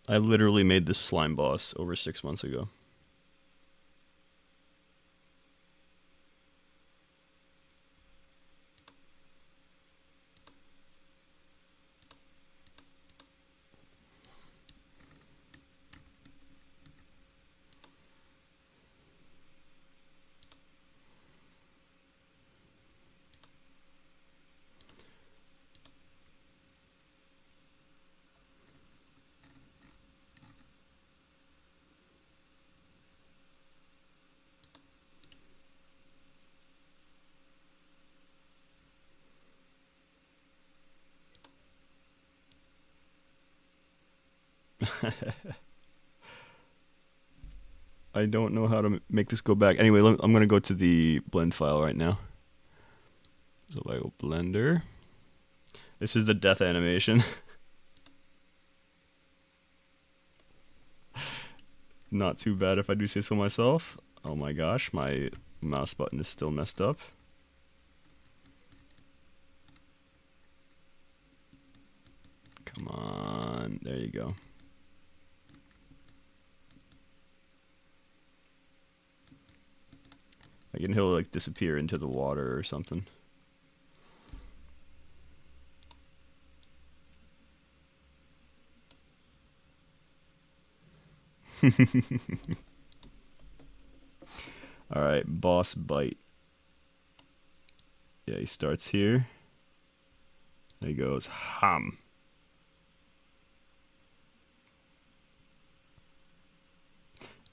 I literally made this slime boss over 6 months ago. I don't know how to make this go back. Anyway, I'm going to go to the blend file right now. So if I go Blender, this is the death animation. Not too bad if I do say so myself. Oh my gosh, my mouse button is still messed up. Come on, there you go. Like, and he'll like disappear into the water or something. All right, boss bite. Yeah, he starts here. There he goes, ham.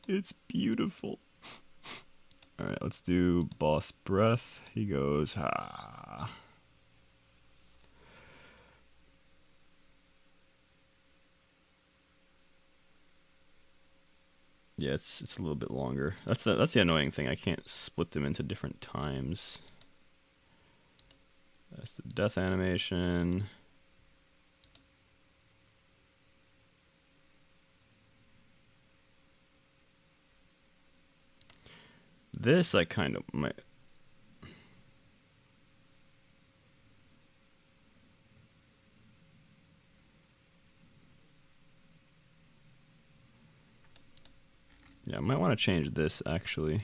It's beautiful. All right, let's do boss breath. He goes, ha. Yeah, it's a little bit longer. That's the annoying thing. I can't split them into different times. That's the death animation. This I kind of might. Yeah, I might want to change this actually.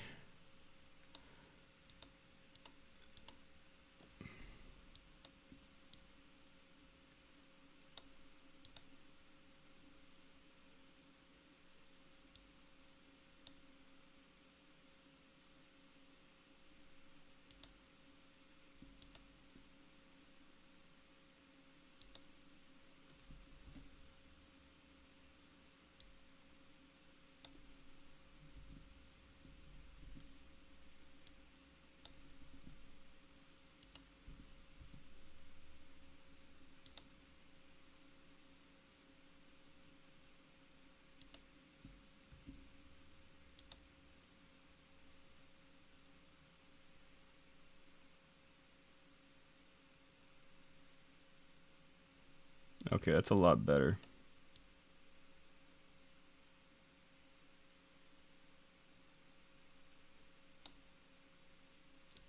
Okay, that's a lot better.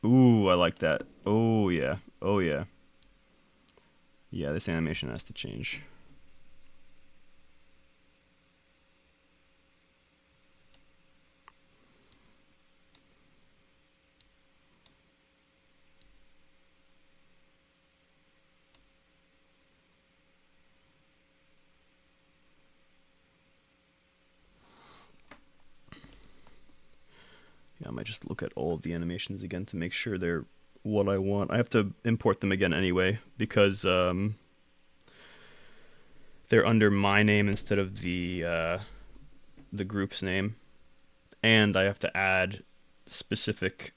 Ooh, I like that. Oh yeah. Oh yeah. Yeah, this animation has to change. Yeah, I might just look at all of the animations again to make sure they're what I want. I have to import them again anyway because they're under my name instead of the group's name, and I have to add specific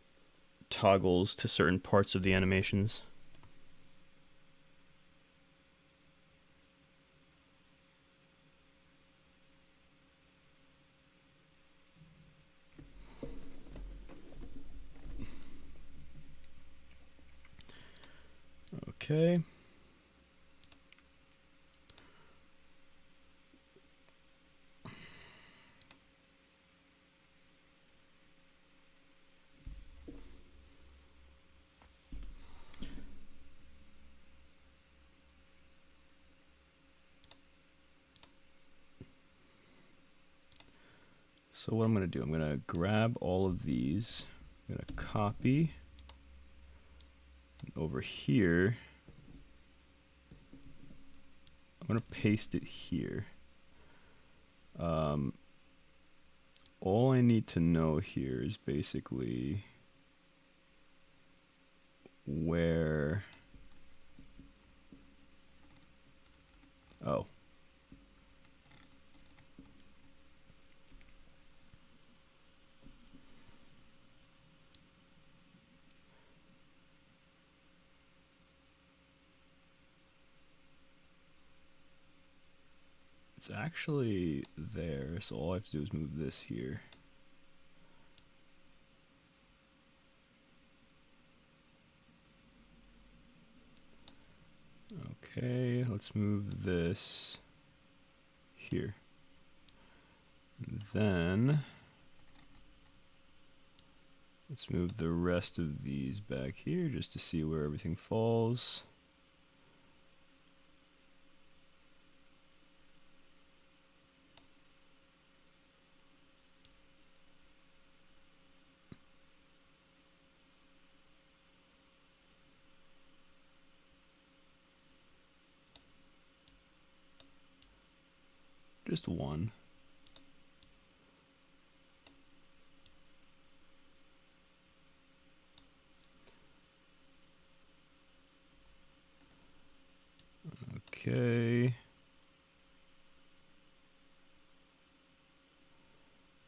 toggles to certain parts of the animations. Okay. So what I'm going to do, I'm going to grab all of these. I'm going to copy over here. I'm going to paste it here. All I need to know here is basically where... Oh. It's actually there, so all I have to do is move this here. Okay, let's move this here. And then let's move the rest of these back here just to see where everything falls. Just one. Okay.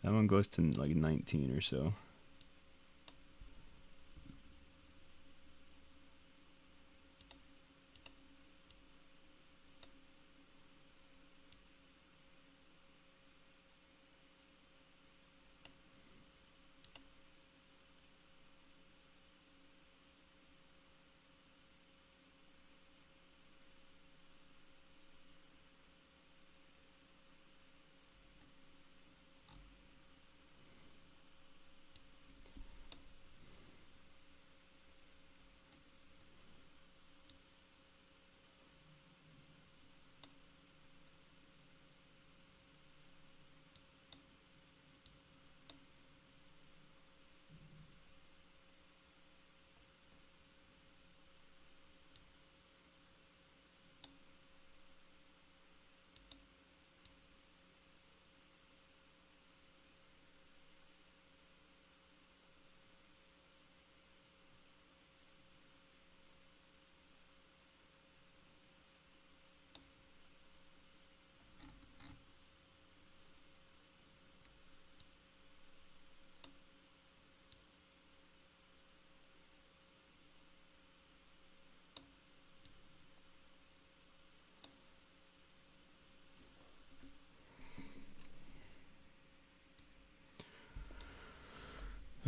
That one goes to like 19 or so.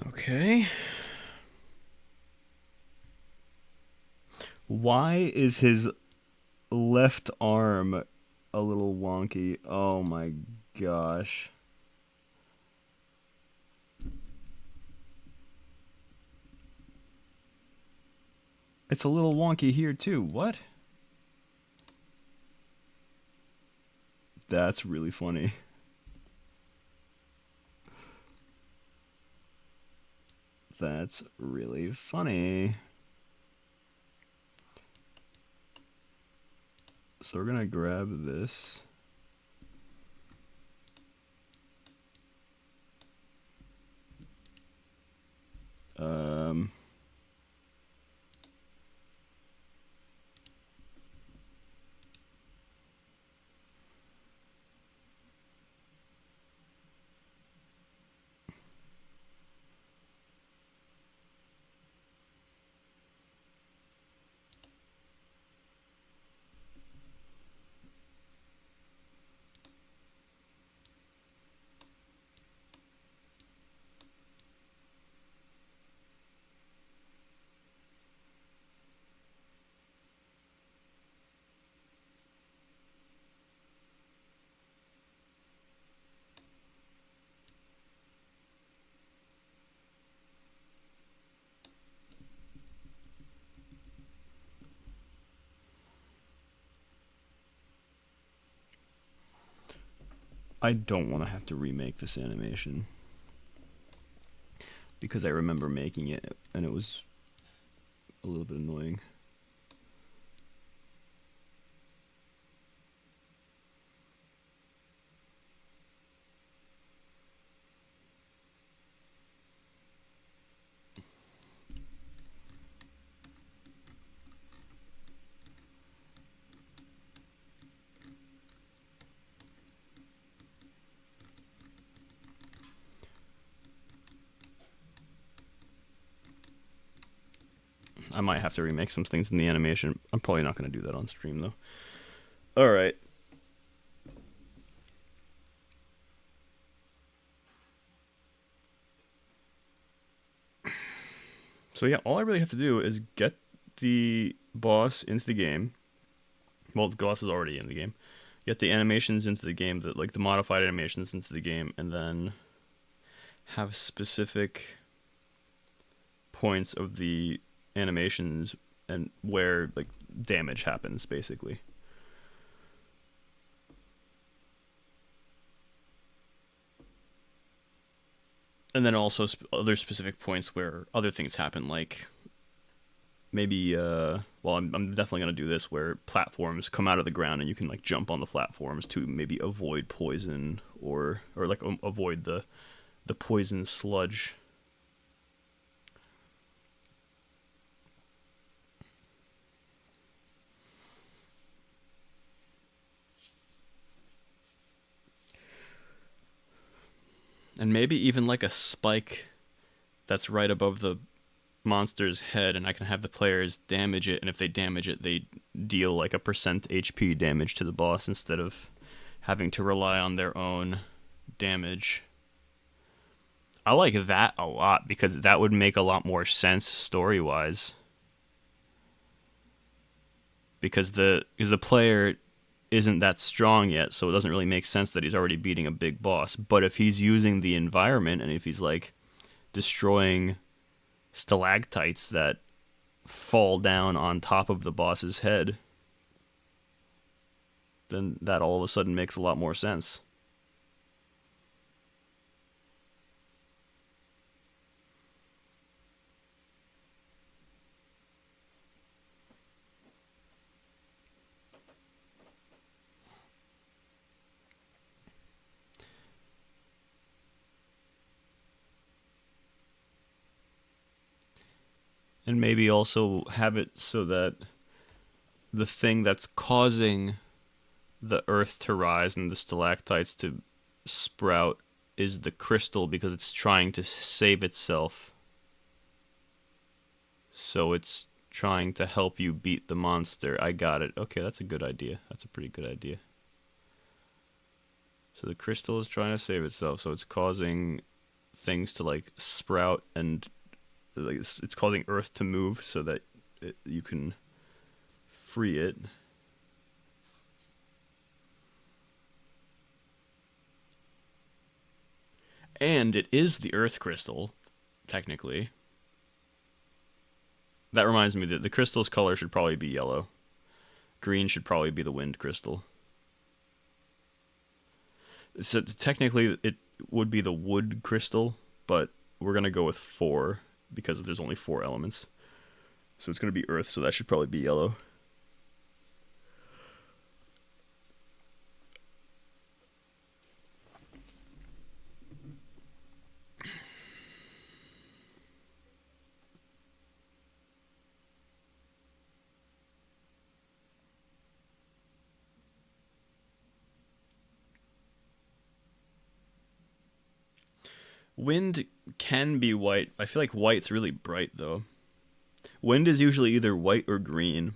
Okay. Why is his left arm a little wonky? Oh my gosh. It's a little wonky here too. What? That's really funny. That's really funny. So we're gonna grab this. I don't want to have to remake this animation because I remember making it and it was a little bit annoying. I might have to remake some things in the animation. I'm probably not going to do that on stream, though. All right. So yeah, all I really have to do is get the boss into the game. Well, the boss is already in the game. Get the animations into the game, like the modified animations into the game, and then have specific points of the animations and where like damage happens, basically. And then also other specific points where other things happen, like maybe well, I'm definitely gonna do this where platforms come out of the ground and you can like jump on the platforms to maybe avoid poison or like avoid the poison sludge. And maybe even like a spike that's right above the monster's head, and I can have the players damage it, and if they damage it, they deal like a percent HP damage to the boss instead of having to rely on their own damage. I like that a lot because that would make a lot more sense story-wise. Because the player isn't that strong yet, so it doesn't really make sense that he's already beating a big boss. But if he's using the environment and if he's like destroying stalactites that fall down on top of the boss's head, then that all of a sudden makes a lot more sense. And maybe also have it so that the thing that's causing the earth to rise and the stalactites to sprout is the crystal because it's trying to save itself. So it's trying to help you beat the monster. I got it. Okay, that's a good idea. That's a pretty good idea. So the crystal is trying to save itself, so it's causing things to like sprout and like it's causing earth to move so that you can free it. And it is the earth crystal, technically. That reminds me that the crystal's color should probably be yellow. Green should probably be the wind crystal. So technically it would be the wood crystal, but we're going to go with 4 because there's only 4 elements. So it's going to be earth, so that should probably be yellow. Wind can be white. I feel like white's really bright, though. Wind is usually either white or green.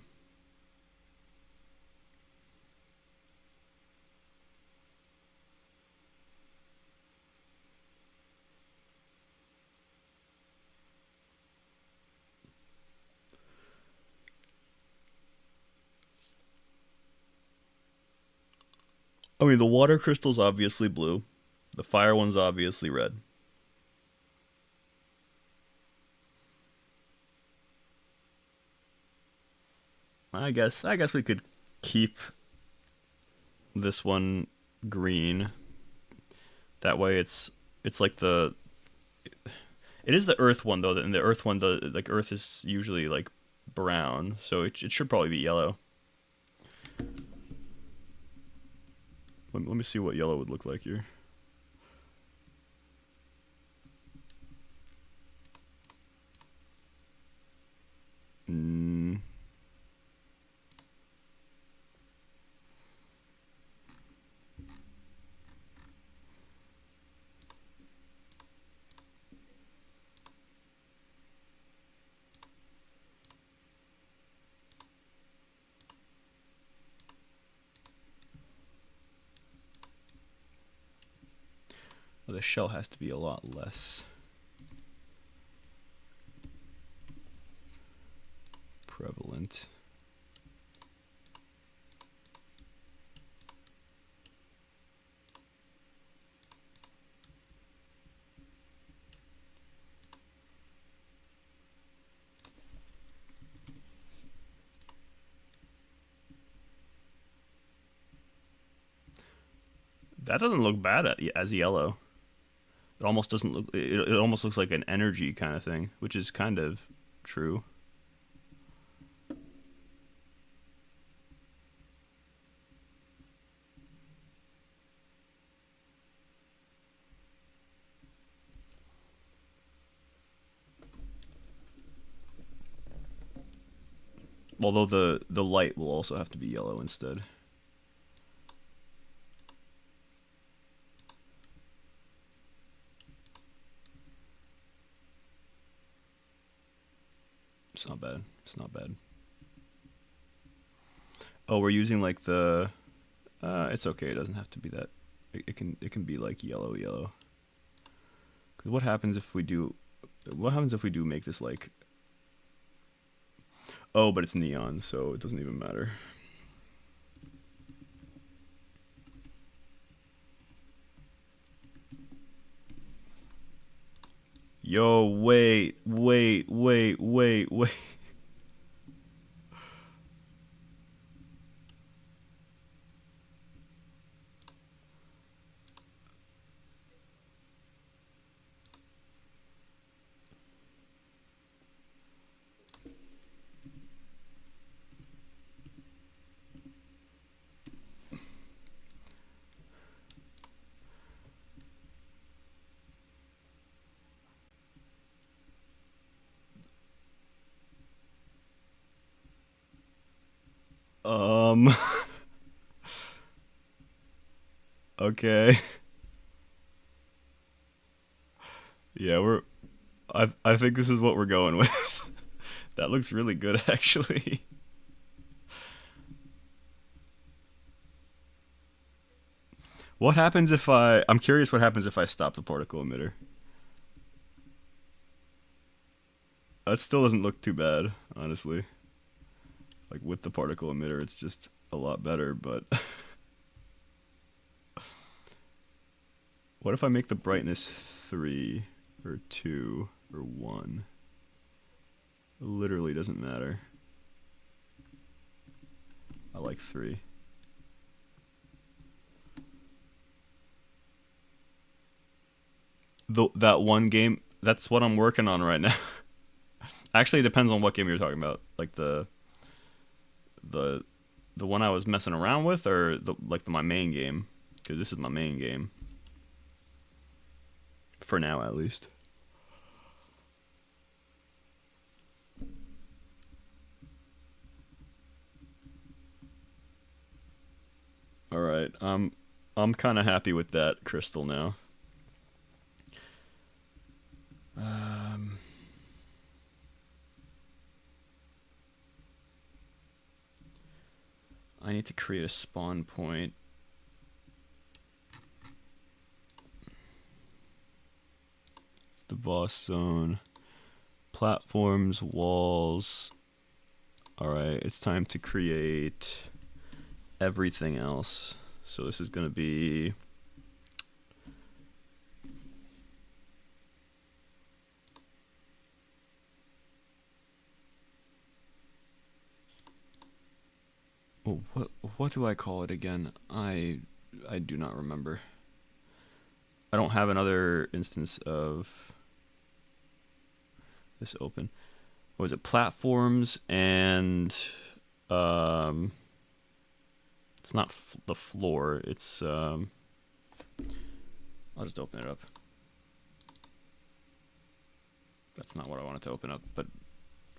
I mean, the water crystal's obviously blue. The fire one's obviously red. I guess we could keep this one green That way, it's like the it is the Earth one though, and the Earth one, the like Earth is usually like brown, so it should probably be yellow. Let me see what yellow would look like here. Mm. Well, the shell has to be a lot less prevalent. That doesn't look bad as yellow. It almost doesn't look. It almost looks like an energy kind of thing, which is kind of true. Although the light will also have to be yellow instead. It's not bad. It's not bad. Oh, we're using like the. It's okay. It doesn't have to be that. It can be like yellow yellow. Cause what happens if we do? What happens if we do make this like? Oh, but it's neon, so it doesn't even matter. Yo, wait. Um. Okay. Yeah, I think this is what we're going with. That looks really good, actually. What happens if I'm curious what happens if I stop the particle emitter. That still doesn't look too bad, honestly. Like with the particle emitter, it's just a lot better, but what if I make the brightness 3 or 2 or 1? It literally doesn't matter. I like 3. That one game, that's what I'm working on right now. Actually, it depends on what game you're talking about. Like the the one I was messing around with, or my main game, because this is my main game for now, at least. All right, I'm kind of happy with that crystal now. Um, I need to create a spawn point. It's the boss zone. Platforms, walls. Alright, it's time to create everything else. So this is going to be... Oh, what do I call it again? I do not remember. I don't have another instance of this open. What was it? Platforms and it's not the floor. It's I'll just open it up. That's not what I wanted to open up, but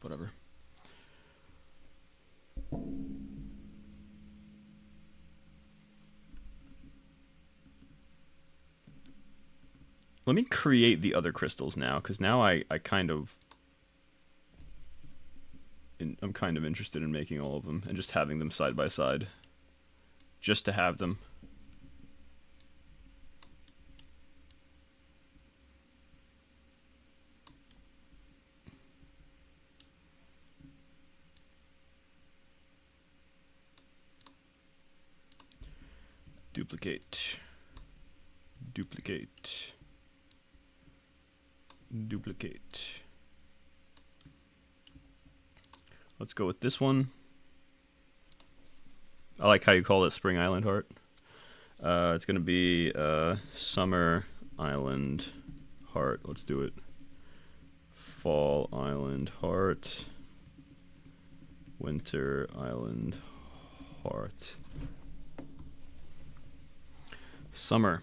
whatever. Let me create the other crystals now, because now I'm kind of interested in making all of them and just having them side by side, just to have them. Duplicate. Duplicate. Duplicate. Let's go with this one. I like how you call it Spring Island Heart. It's going to be Summer Island Heart. Let's do it. Fall Island Heart. Winter Island Heart. Summer.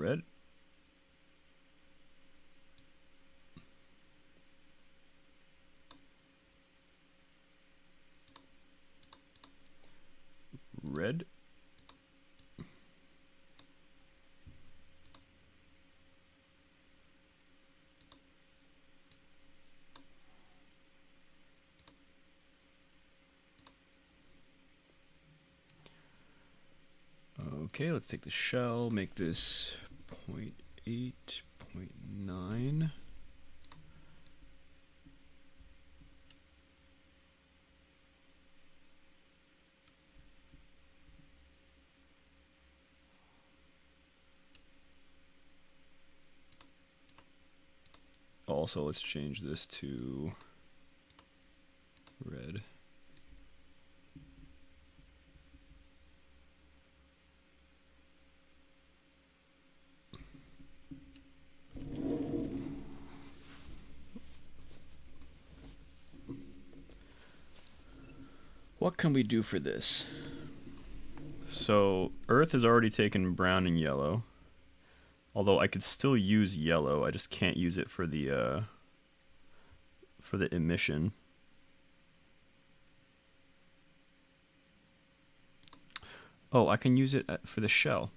Red. Red. Okay, let's take the shell, make this 0.8, 0.9. Also, let's change this to red. What can we do for this? So Earth has already taken brown and yellow. Although I could still use yellow, I just can't use it for the emission. Oh, I can use it for the shell.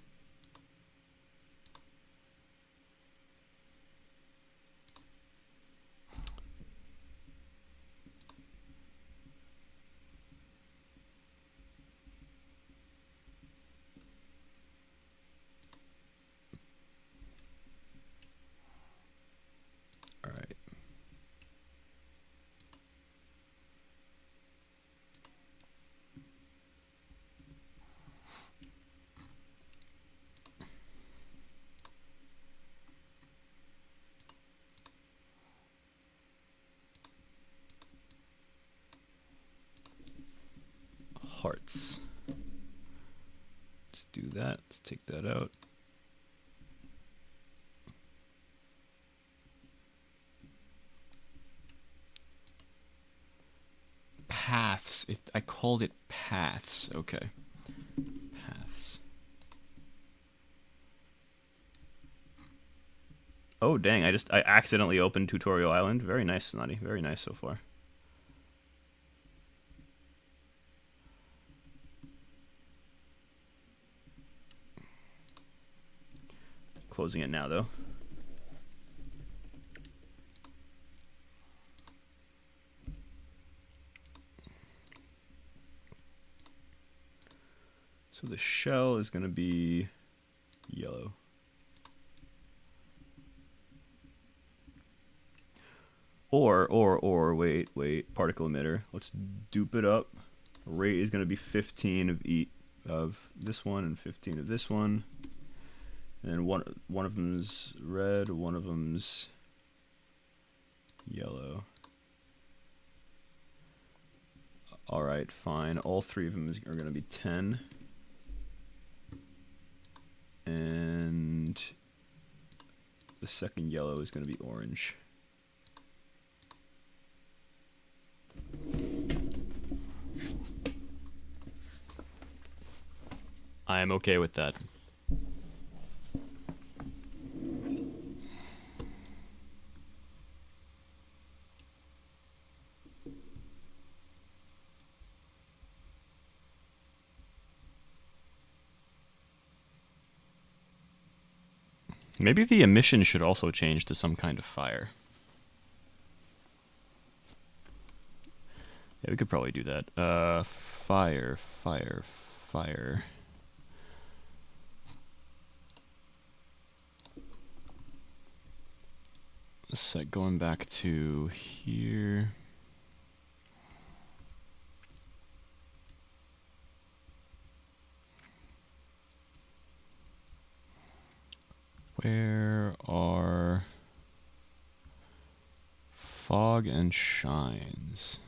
Hearts. Let's do that. Let's take that out. Paths. I called it paths. Okay. Paths. Oh dang! I accidentally opened Tutorial Island. Very nice, Snotty. Very nice so far. Closing it now, though. So the shell is going to be yellow. Or, wait, particle emitter. Let's dupe it up. Rate is going to be 15 of this one and 15 of this one. And one of them's red, one of them's yellow. All right, fine. All three of them are going to be 10. And the second yellow is going to be orange. I am okay with that. Maybe the emission should also change to some kind of fire. Yeah, we could probably do that. Fire. Set going back to here. Where are fog and shines?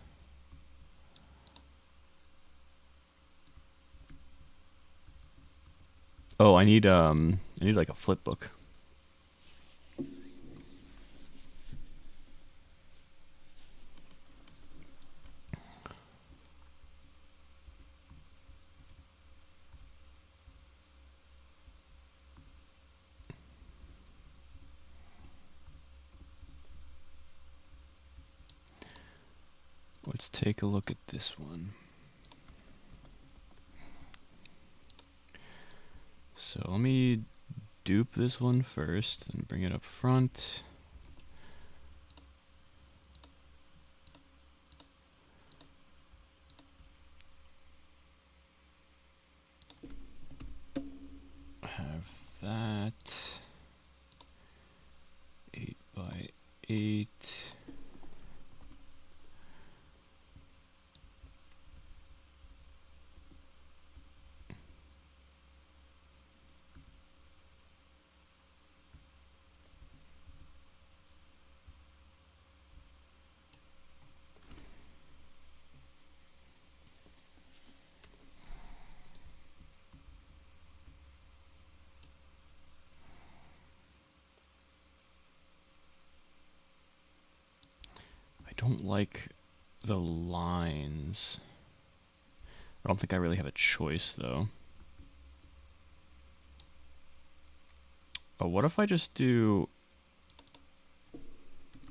Oh, I need like a flip book. Let's take a look at this one. So let me dupe this one first and bring it up front. Have that 8 by 8. I don't like the lines. I don't think I really have a choice, though. Oh, what if I just do...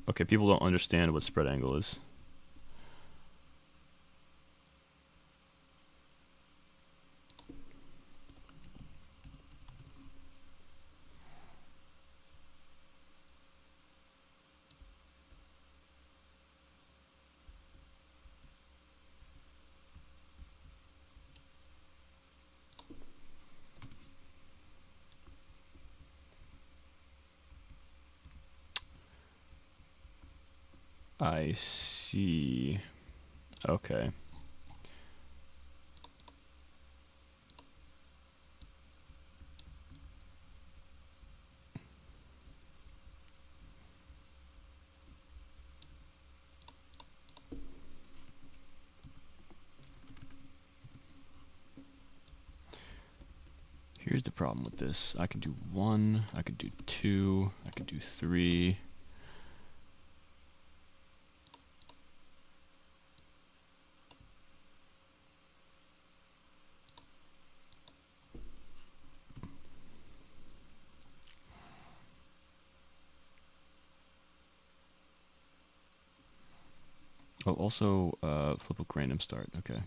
Okay, people don't understand what spread angle is. I see. Okay. Here's the problem with this. I could do 1, I could do 2, I could do 3. Oh, also, flip book random start. Okay.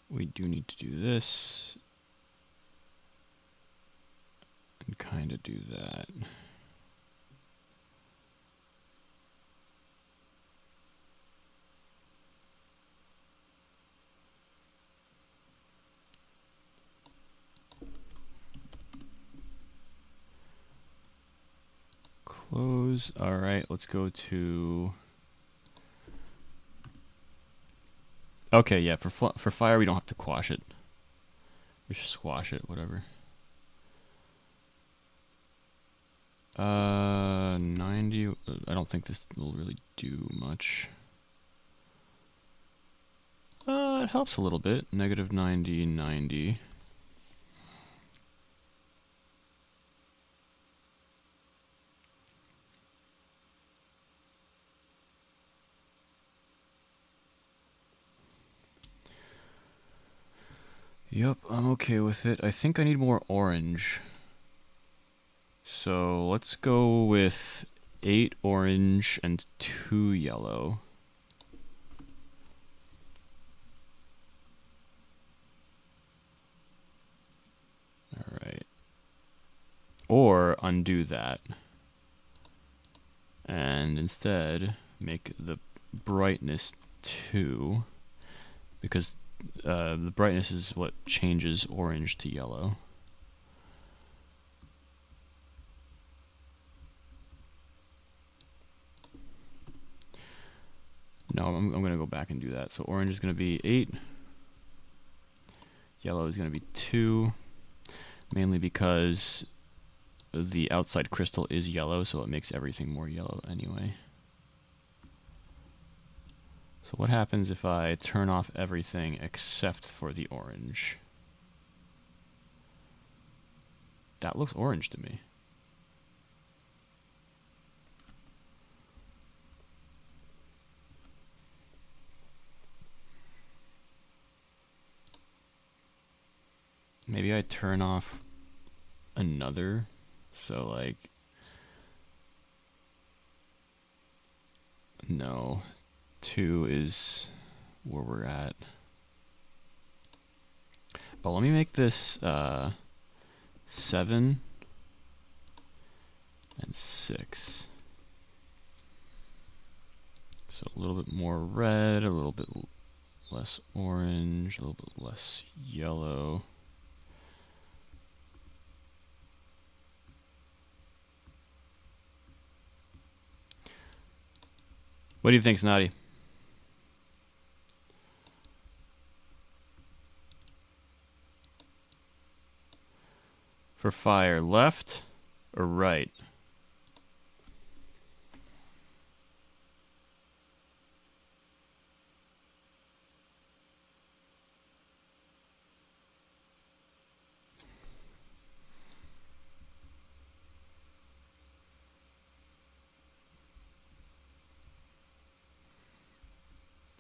We do need to do this and kind of do that. Close. All right, let's go to... Okay, yeah, for fire we don't have to quash it. We should squash it, whatever. 90. I don't think this will really do much. It helps a little bit. Negative 90, 90. Yep, I'm okay with it. I think I need more orange. So let's go with 8 orange and 2 yellow. Alright. Or undo that. And instead make the brightness 2. Because the brightness is what changes orange to yellow. No, I'm going to go back and do that. So orange is going to be 8. Yellow is going to be 2. Mainly because the outside crystal is yellow, so it makes everything more yellow anyway. So what happens if I turn off everything except for the orange? That looks orange to me. Maybe I turn off another, so like, no, 2 is where we're at. Oh, let me make this 7 and 6. So a little bit more red, a little bit less orange, a little bit less yellow. What do you think, Snotty? For fire, left or right?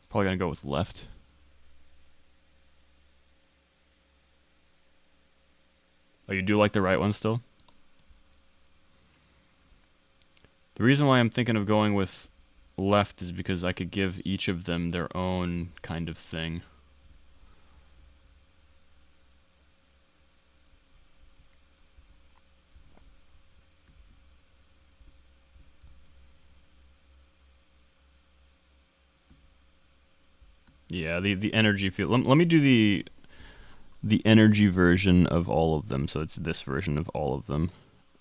Probably gonna go with left. Oh, you do like the right one still? The reason why I'm thinking of going with left is because I could give each of them their own kind of thing. Yeah, the energy field. Let me do the energy version of all of them. So it's this version of all of them.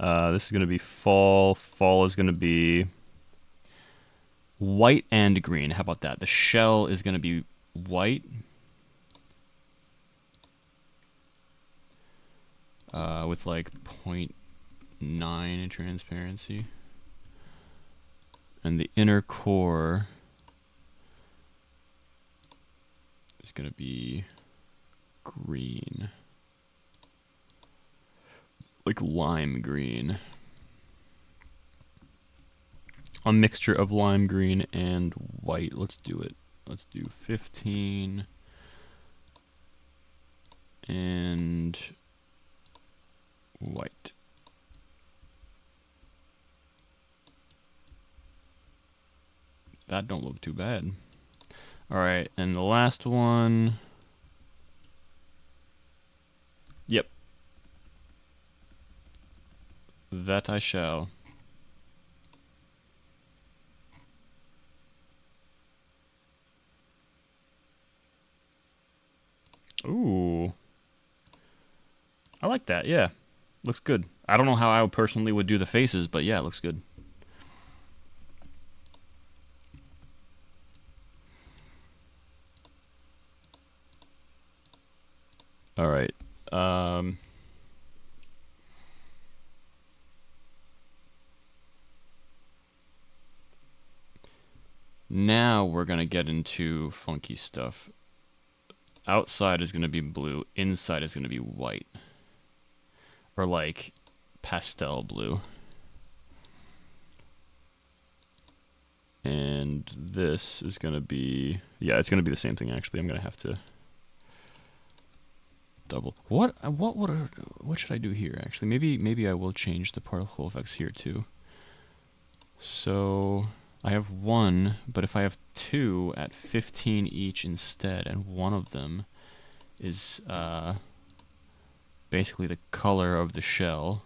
This is going to be fall. Fall is going to be white and green. How about that? The shell is going to be white. With like 0.9 transparency. And the inner core is going to be green. Like lime green. A mixture of lime green and white. Let's do it. Let's do 15 and white. That don't look too bad. Alright, and the last one. Yep. That I shall. Ooh. I like that, yeah. Looks good. I don't know how I personally would do the faces, but yeah, it looks good. All right. Now we're gonna get into funky stuff. Outside is gonna be blue. Inside is gonna be white, or like pastel blue. And this is gonna be, yeah, it's gonna be the same thing. Actually, I'm gonna have to double. What should I do here? Actually, maybe I will change the particle effects here too. So I have one, but if I have two at 15 each instead, and one of them is basically the color of the shell.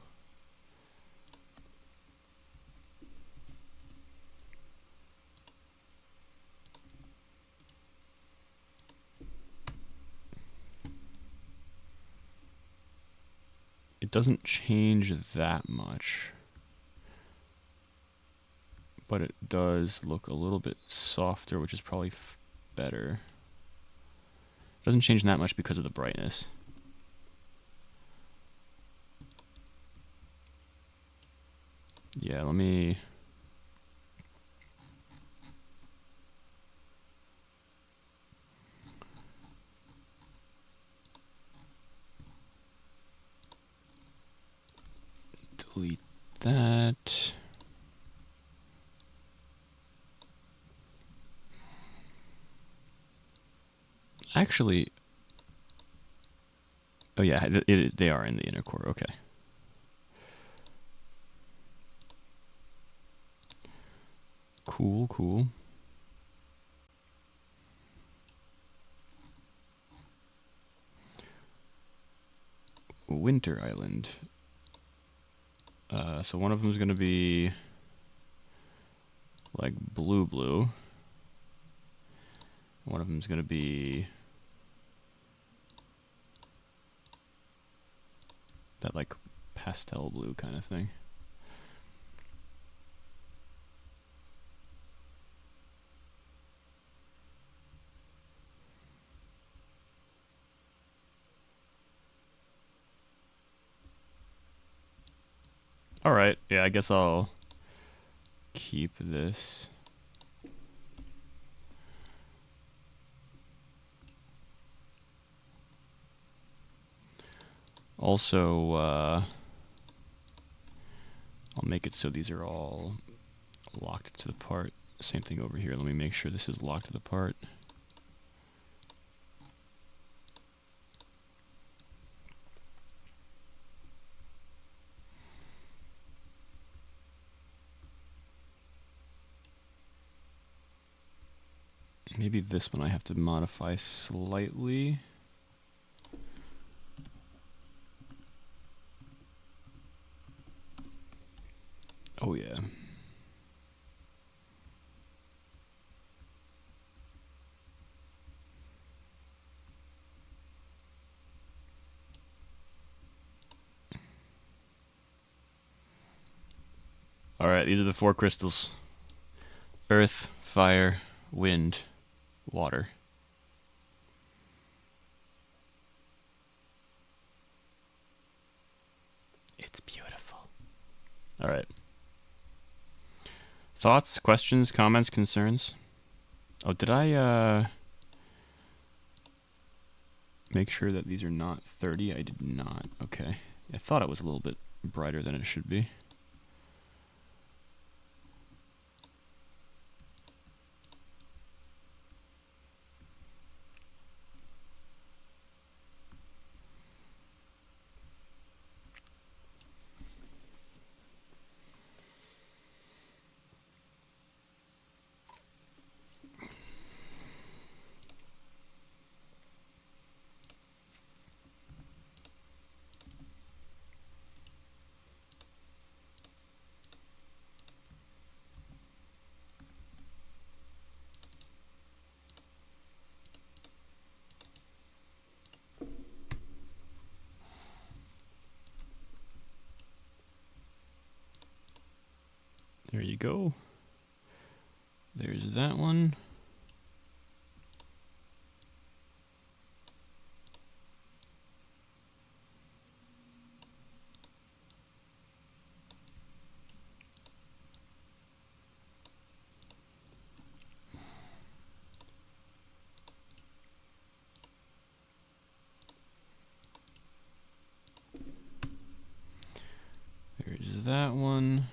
It doesn't change that much, but it does look a little bit softer, which is probably better. It doesn't change that much because of the brightness. Yeah, let me... delete that. Actually, oh yeah, they are in the inner core. Okay. Cool, cool. Winter Island. So one of them is going to be like blue. One of them is going to be that like pastel blue kind of thing. Alright, yeah, I guess I'll keep this. Also, I'll make it so these are all locked to the part. Same thing over here. Let me make sure this is locked to the part. Maybe this one I have to modify slightly. Oh yeah. Alright, these are the 4 crystals. Earth, fire, wind, water. It's beautiful. Alright. Thoughts, questions, comments, concerns? Oh, did I make sure that these are not 30? I did not. Okay. I thought it was a little bit brighter than it should be. There you go. There's that one. that one.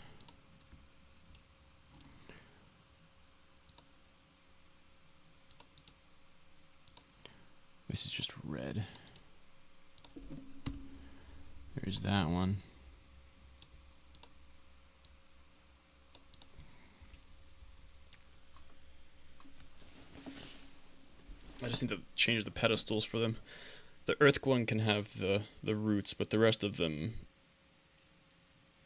This is just red. There's that one. I just need to change the pedestals for them. The earth one can have the roots, but the rest of them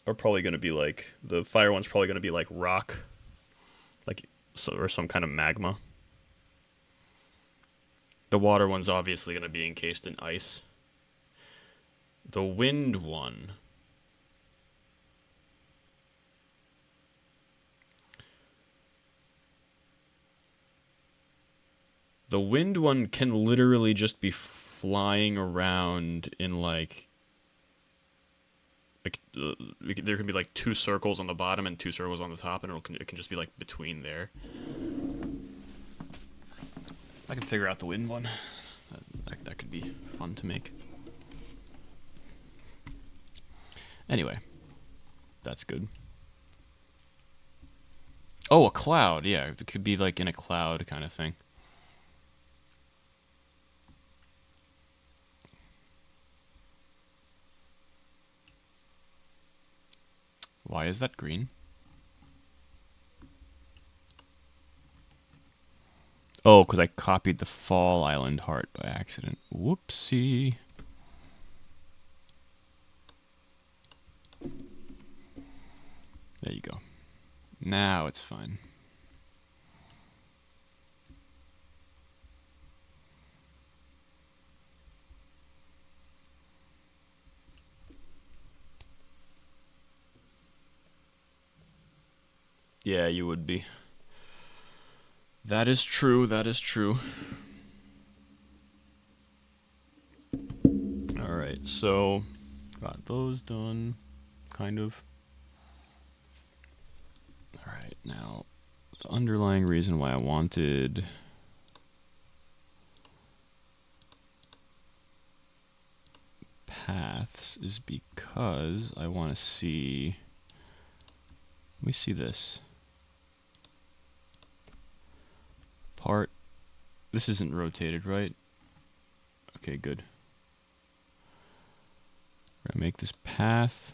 are probably going to be like, the fire one's probably going to be like rock, like or some kind of magma. The water one's obviously going to be encased in ice. The wind one, can literally just be flying around in like there can be like 2 circles on the bottom and 2 circles on the top, and it can just be like between there. I can figure out the wind one. That could be fun to make. Anyway, that's good. Oh, a cloud. Yeah, it could be like in a cloud kind of thing. Why is that green? Oh, because I copied the Fall Island heart by accident. Whoopsie. There you go. Now it's fine. Yeah, you would be. That is true, that is true. Alright, so got those done, kind of. Alright, now the underlying reason why I wanted paths is because I want to see, let me see this. Part, this isn't rotated, right? Okay, good. We're gonna make this path.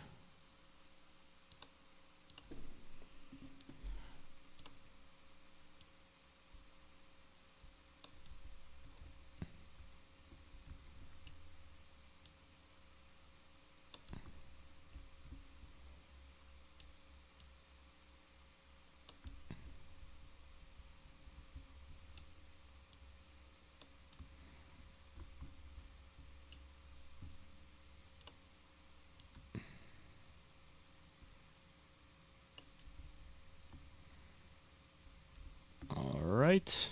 Alright.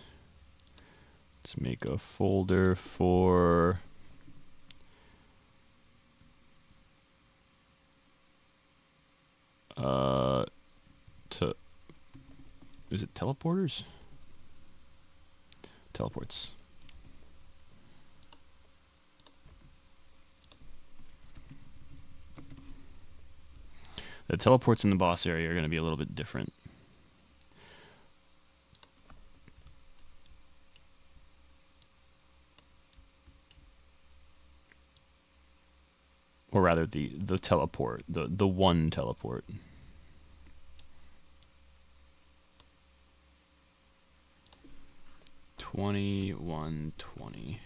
Let's make a folder for is it teleporters? Teleports. The teleports in the boss area are going to be a little bit different. Or rather, the teleport, the one teleport. $21.20.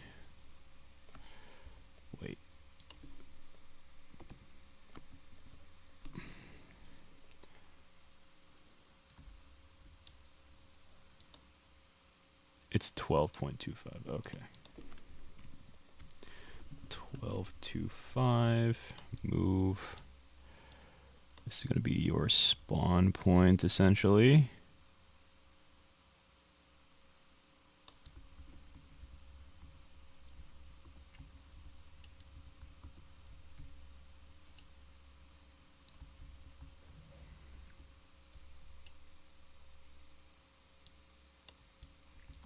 Wait. It's 12.25. Okay. 12.25. Move. This is going to be your spawn point, essentially.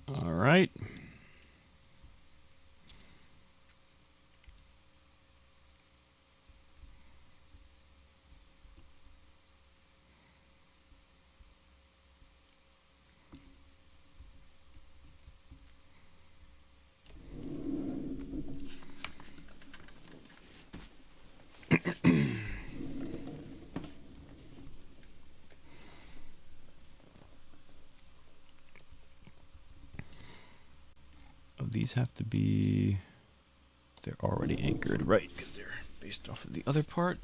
All right. these have to be... They're already anchored, right, because they're based off of the other part.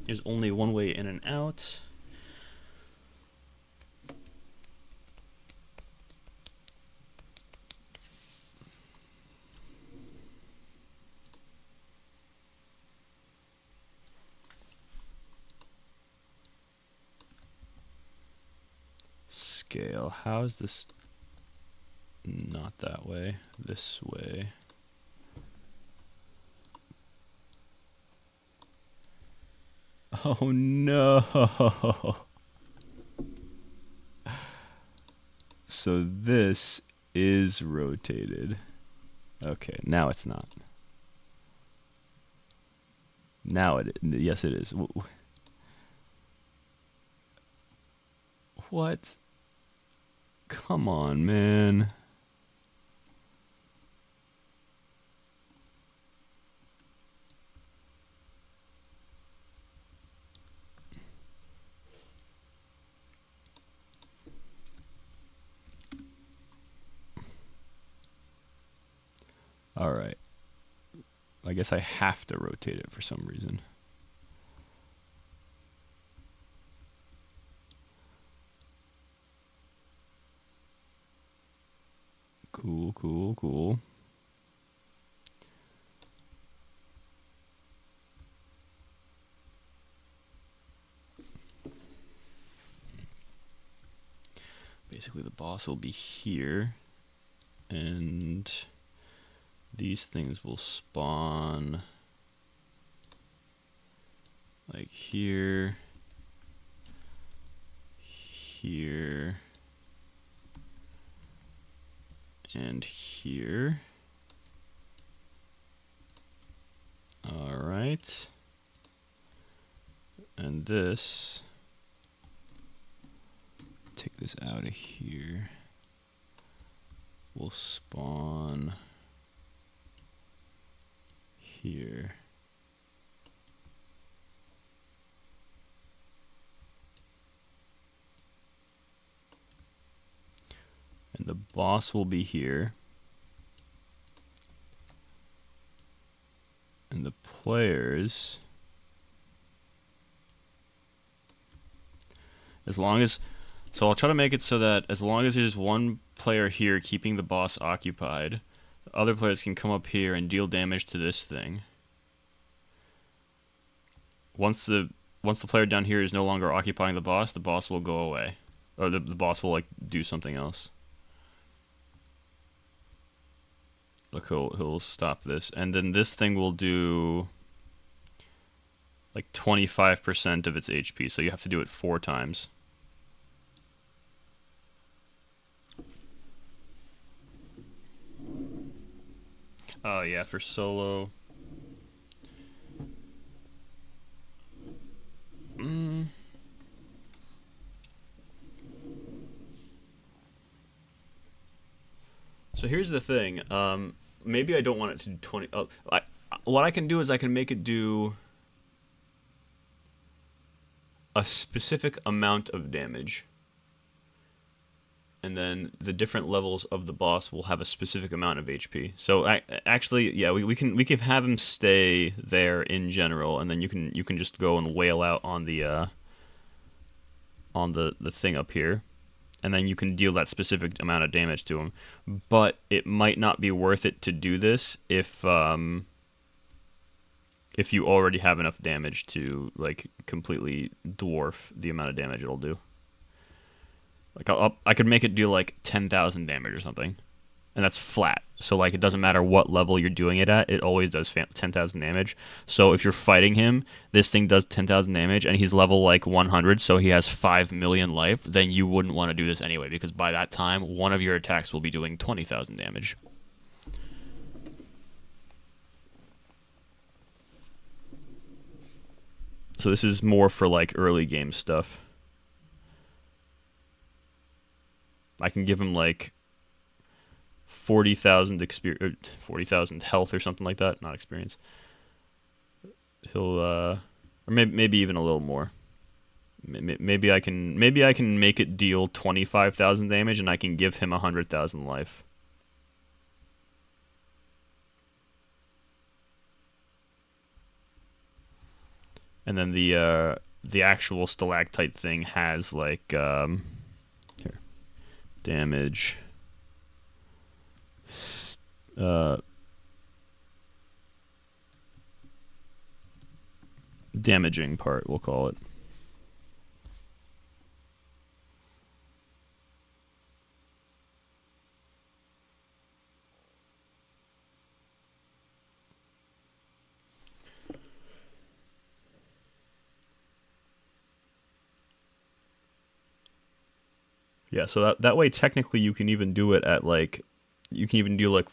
There's only one way in and out. Scale. How is this not that way? This way. Oh no! So this is rotated. Okay, now it's not. Now yes it is. What? Come on, man. All right. I guess I have to rotate it for some reason. Cool, cool, cool. Basically, the boss will be here, and these things will spawn like here, here, and here. All right. And this, take this out of here, will spawn here. And the boss will be here. And the players, as long as, so I'll try to make it so that as long as there's one player here keeping the boss occupied, other players can come up here and deal damage to this thing. Once the player down here is no longer occupying the boss will go away. Or the boss will like do something else. Look, he'll stop this. And then this thing will do like 25% of its HP, so you have to do it 4 times. Oh yeah, for solo. So here's the thing. Maybe I don't want it to do 20. What I can do is I can make it do a specific amount of damage. And then the different levels of the boss will have a specific amount of HP. So actually, yeah, we can have him stay there in general, and then you can just go and wail out on the thing up here, and then you can deal that specific amount of damage to him. But it might not be worth it to do this if you already have enough damage to like completely dwarf the amount of damage it'll do. Like I could make it do like 10,000 damage or something, and that's flat. So like it doesn't matter what level you're doing it at, it always does 10,000 damage. So if you're fighting him, this thing does 10,000 damage, and he's level like 100, so he has 5 million life. Then you wouldn't want to do this anyway, because by that time, one of your attacks will be doing 20,000 damage. So this is more for like early game stuff. I can give him like 40,000 experience, 40,000 health or something like that. Not experience. He'll or maybe even a little more. Maybe I can make it deal 25,000 damage, and I can give him 100,000 life. And then the actual stalactite thing has like here, damage, damaging part, we'll call it. Yeah, so that way technically you can even do it at like you can even do like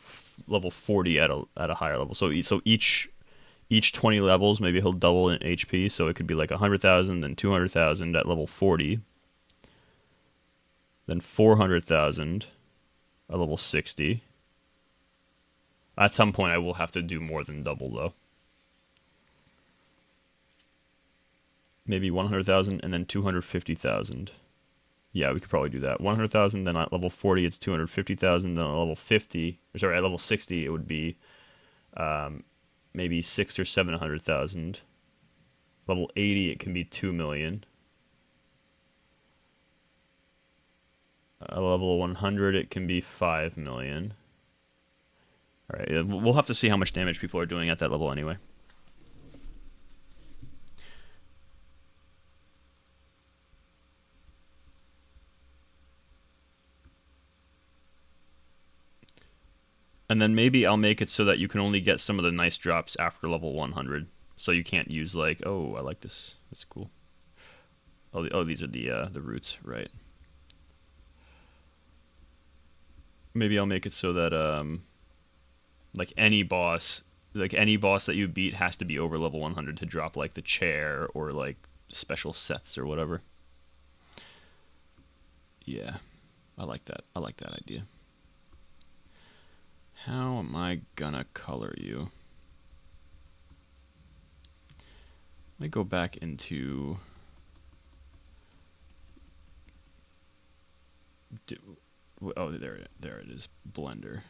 level 40 at a higher level. So each 20 levels maybe he'll double in HP, so it could be like 100,000 then 200,000 at level 40. Then 400,000 at level 60. At some point I will have to do more than double though. Maybe 100,000 and then 250,000. Yeah, we could probably do that. 100,000, then at level 40 it's 250,000, then at level 50, or sorry, at level 60 it would be maybe 6 or 700,000. Level 80 it can be 2 million. Level 100 it can be 5 million. All right, we'll have to see how much damage people are doing at that level anyway. And then maybe I'll make it so that you can only get some of the nice drops after level 100. So you can't use like, oh, I like this. That's cool. Oh, these are the roots, right? Maybe I'll make it so that like any boss that you beat has to be over level 100 to drop like the chair or like special sets or whatever. Yeah, I like that. I like that idea. How am I gonna color you? Let me go back into oh, there it is, Blender.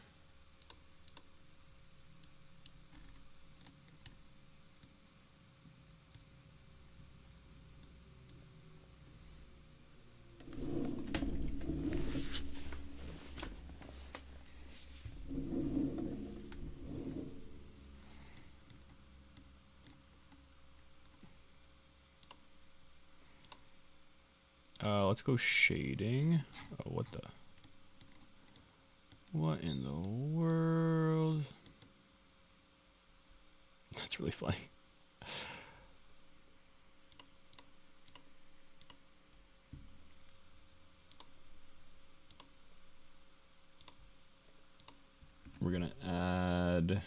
Let's go shading. Oh, what in the world? That's really funny. We're gonna add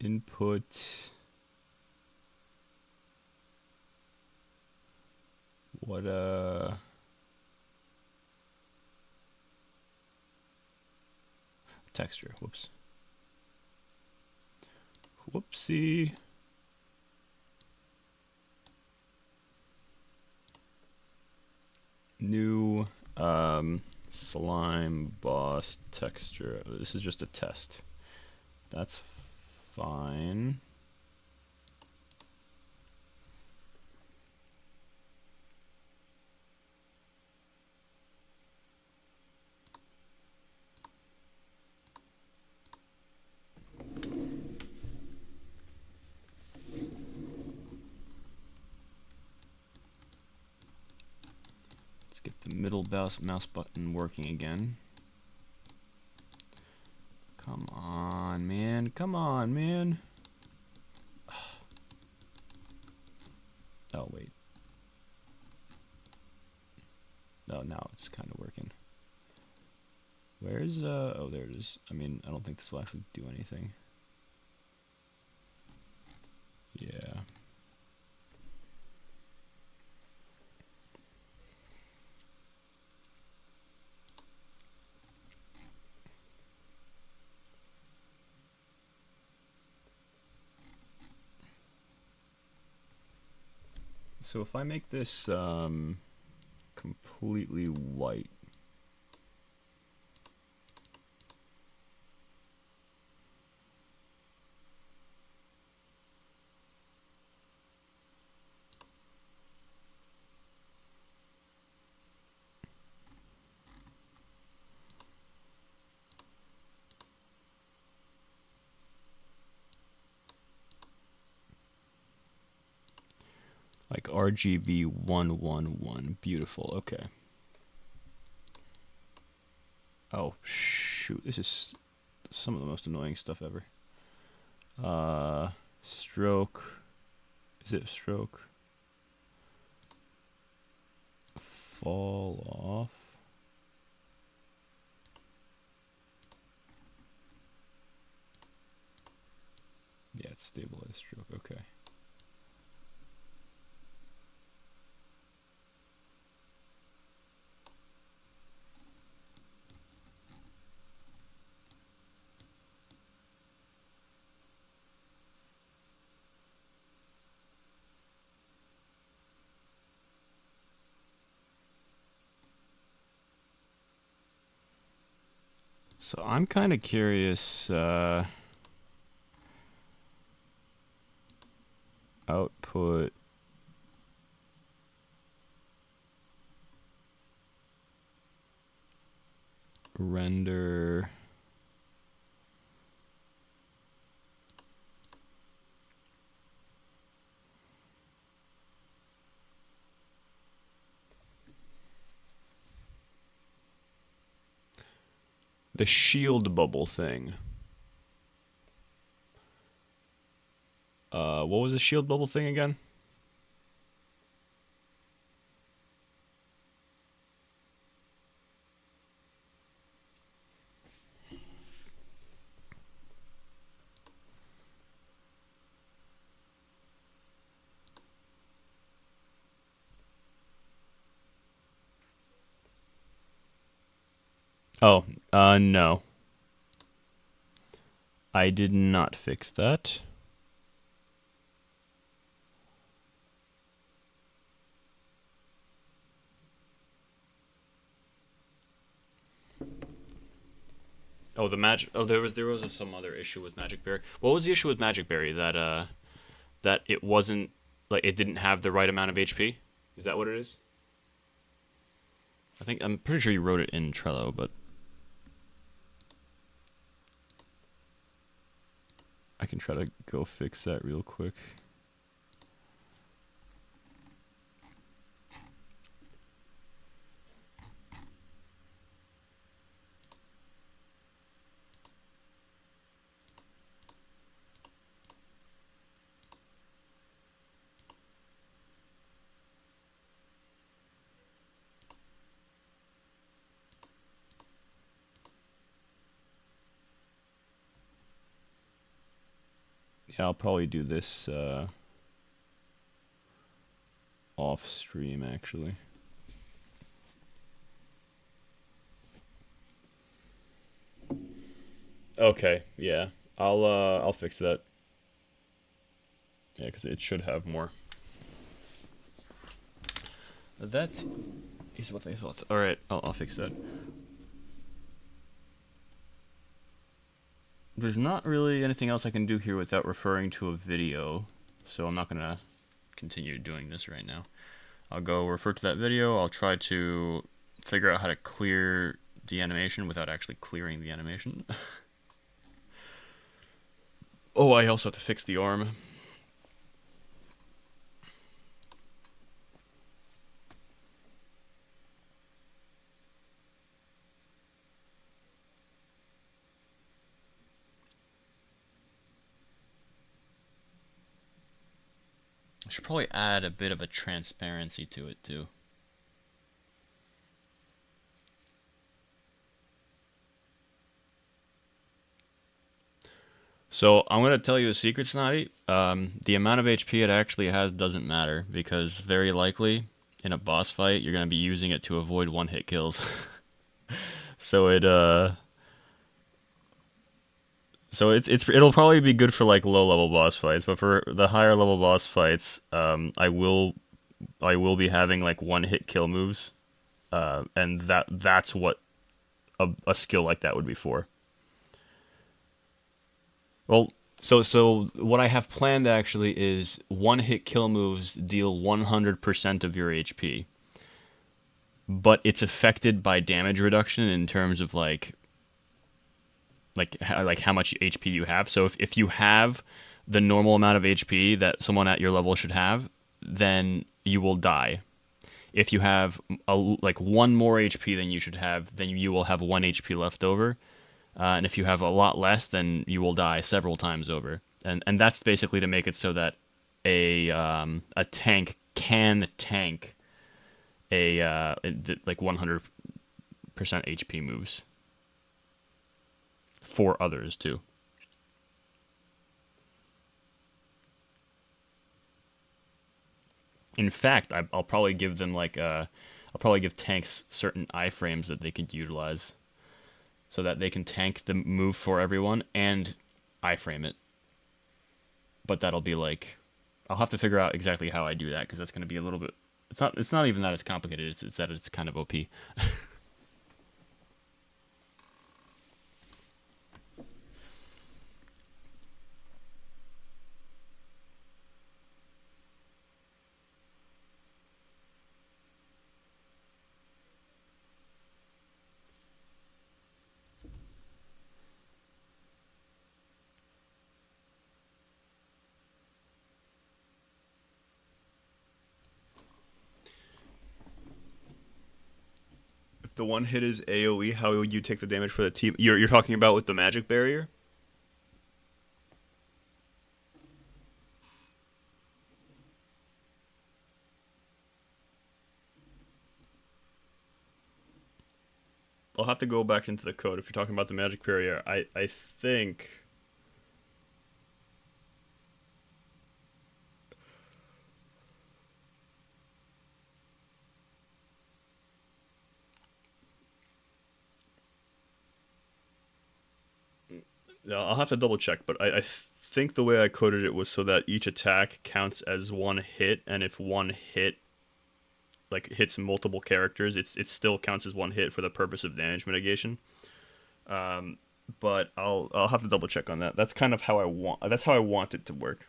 input. What texture? Whoops. Whoopsie. New slime boss texture. This is just a test. That's fine. Get the middle mouse button working again. Come on, man. Come on, man. Oh, wait. Oh, now it's kind of working. Where's, oh, there it is. I mean, I don't think this will actually do anything. Yeah. So if I make this completely white, like RGB 111, beautiful. Okay. Oh shoot, this is some of the most annoying stuff ever. Stroke. Is it stroke? Fall off. Yeah, it's stabilized stroke. Okay. So I'm kind of curious. Output. Render. The shield bubble thing. What was the shield bubble thing again? Oh, no. I did not fix that. Oh, the magic. Oh, there was some other issue with Magic Berry. What was the issue with Magic Berry? That it wasn't like it didn't have the right amount of HP. Is that what it is? I'm pretty sure you wrote it in Trello, but I can try to go fix that real quick. Yeah, I'll probably do this off stream actually. Okay, yeah. I'll fix that. Yeah, because it should have more. That is what I thought. All right, I'll fix that. There's not really anything else I can do here without referring to a video, so I'm not gonna continue doing this right now. I'll go refer to that video. I'll try to figure out how to clear the animation without actually clearing the animation. Oh, I also have to fix the arm. I should probably add a bit of a transparency to it too. So I'm gonna tell you a secret, Snotty. The amount of HP it actually has doesn't matter because very likely in a boss fight you're gonna be using it to avoid one-hit kills. So it'll probably be good for like low level boss fights, but for the higher level boss fights, I will I will be having like one hit kill moves, and that's what a skill like that would be for. Well, so what I have planned actually is one hit kill moves deal 100% of your HP, but it's affected by damage reduction in terms of like how much HP you have. So if you have the normal amount of HP that someone at your level should have, then you will die. If you have like one more HP than you should have, then you will have one HP left over. And if you have a lot less, then you will die several times over. And that's basically to make it so that a tank can tank like 100% HP moves for others too. In fact, I'll probably give them I'll probably give tanks certain iframes that they could utilize, so that they can tank the move for everyone and iframe it. But that'll be like, I'll have to figure out exactly how I do that, because that's going to be a little bit. It's not even that it's complicated. It's that it's kind of OP. If the one hit is AOE, how would you take the damage for the team? You're talking about with the magic barrier? I'll have to go back into the code if you're talking about the magic barrier. I think yeah, I'll have to double check, but I think the way I coded it was so that each attack counts as one hit, and if one hit like hits multiple characters, it still counts as one hit for the purpose of damage mitigation. Um, but I'll have to double check on that. That's kind of how I want. That's how I want it to work.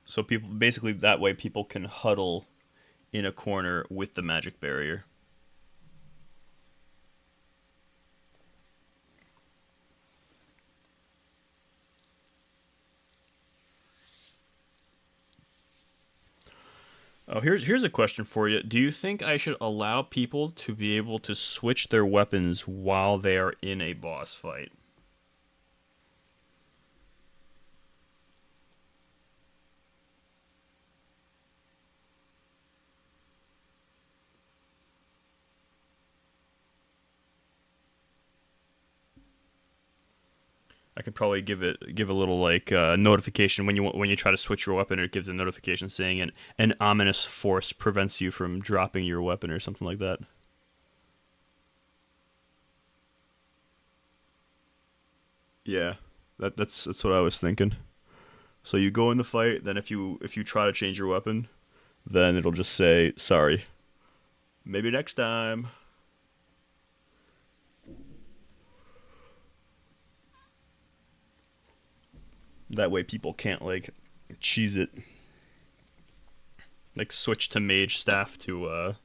So people basically that way people can huddle in a corner with the magic barrier. Oh, here's a question for you. Do you think I should allow people to be able to switch their weapons while they are in a boss fight? I could probably give a little like notification when you try to switch your weapon. It gives a notification saying an ominous force prevents you from dropping your weapon or something like that. Yeah, that's what I was thinking. So you go in the fight, then if you try to change your weapon, then it'll just say sorry. Maybe next time. That way people can't like cheese it, like switch to mage staff to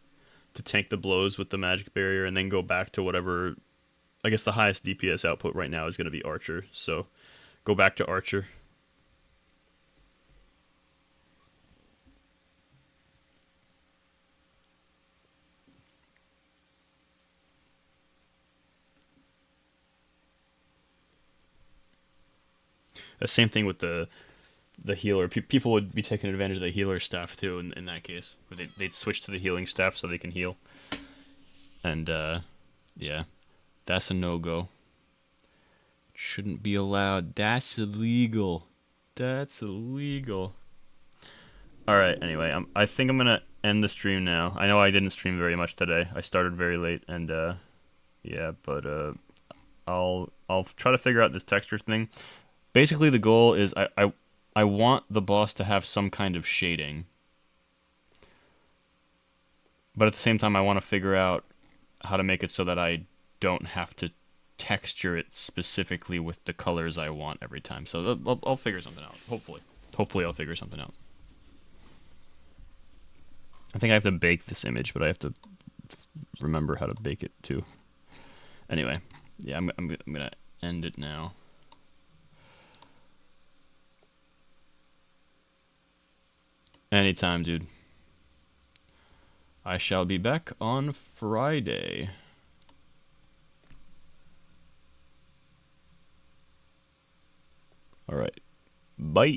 tank the blows with the magic barrier, and then go back to whatever. I guess the highest DPS output right now is going to be archer, so go back to archer. The same thing with the healer. People would be taking advantage of the healer staff too. In that case, where they'd switch to the healing staff so they can heal. And yeah, that's a no go. Shouldn't be allowed. That's illegal. That's illegal. All right. Anyway, I think I'm gonna end the stream now. I know I didn't stream very much today. I started very late, and yeah, but I'll try to figure out this texture thing. Basically, the goal is I want the boss to have some kind of shading, but at the same time, I want to figure out how to make it so that I don't have to texture it specifically with the colors I want every time. So I'll figure something out. Hopefully I'll figure something out. I think I have to bake this image, but I have to remember how to bake it too. Anyway, yeah, I'm gonna end it now. Anytime, dude. I shall be back on Friday. All right. Bye.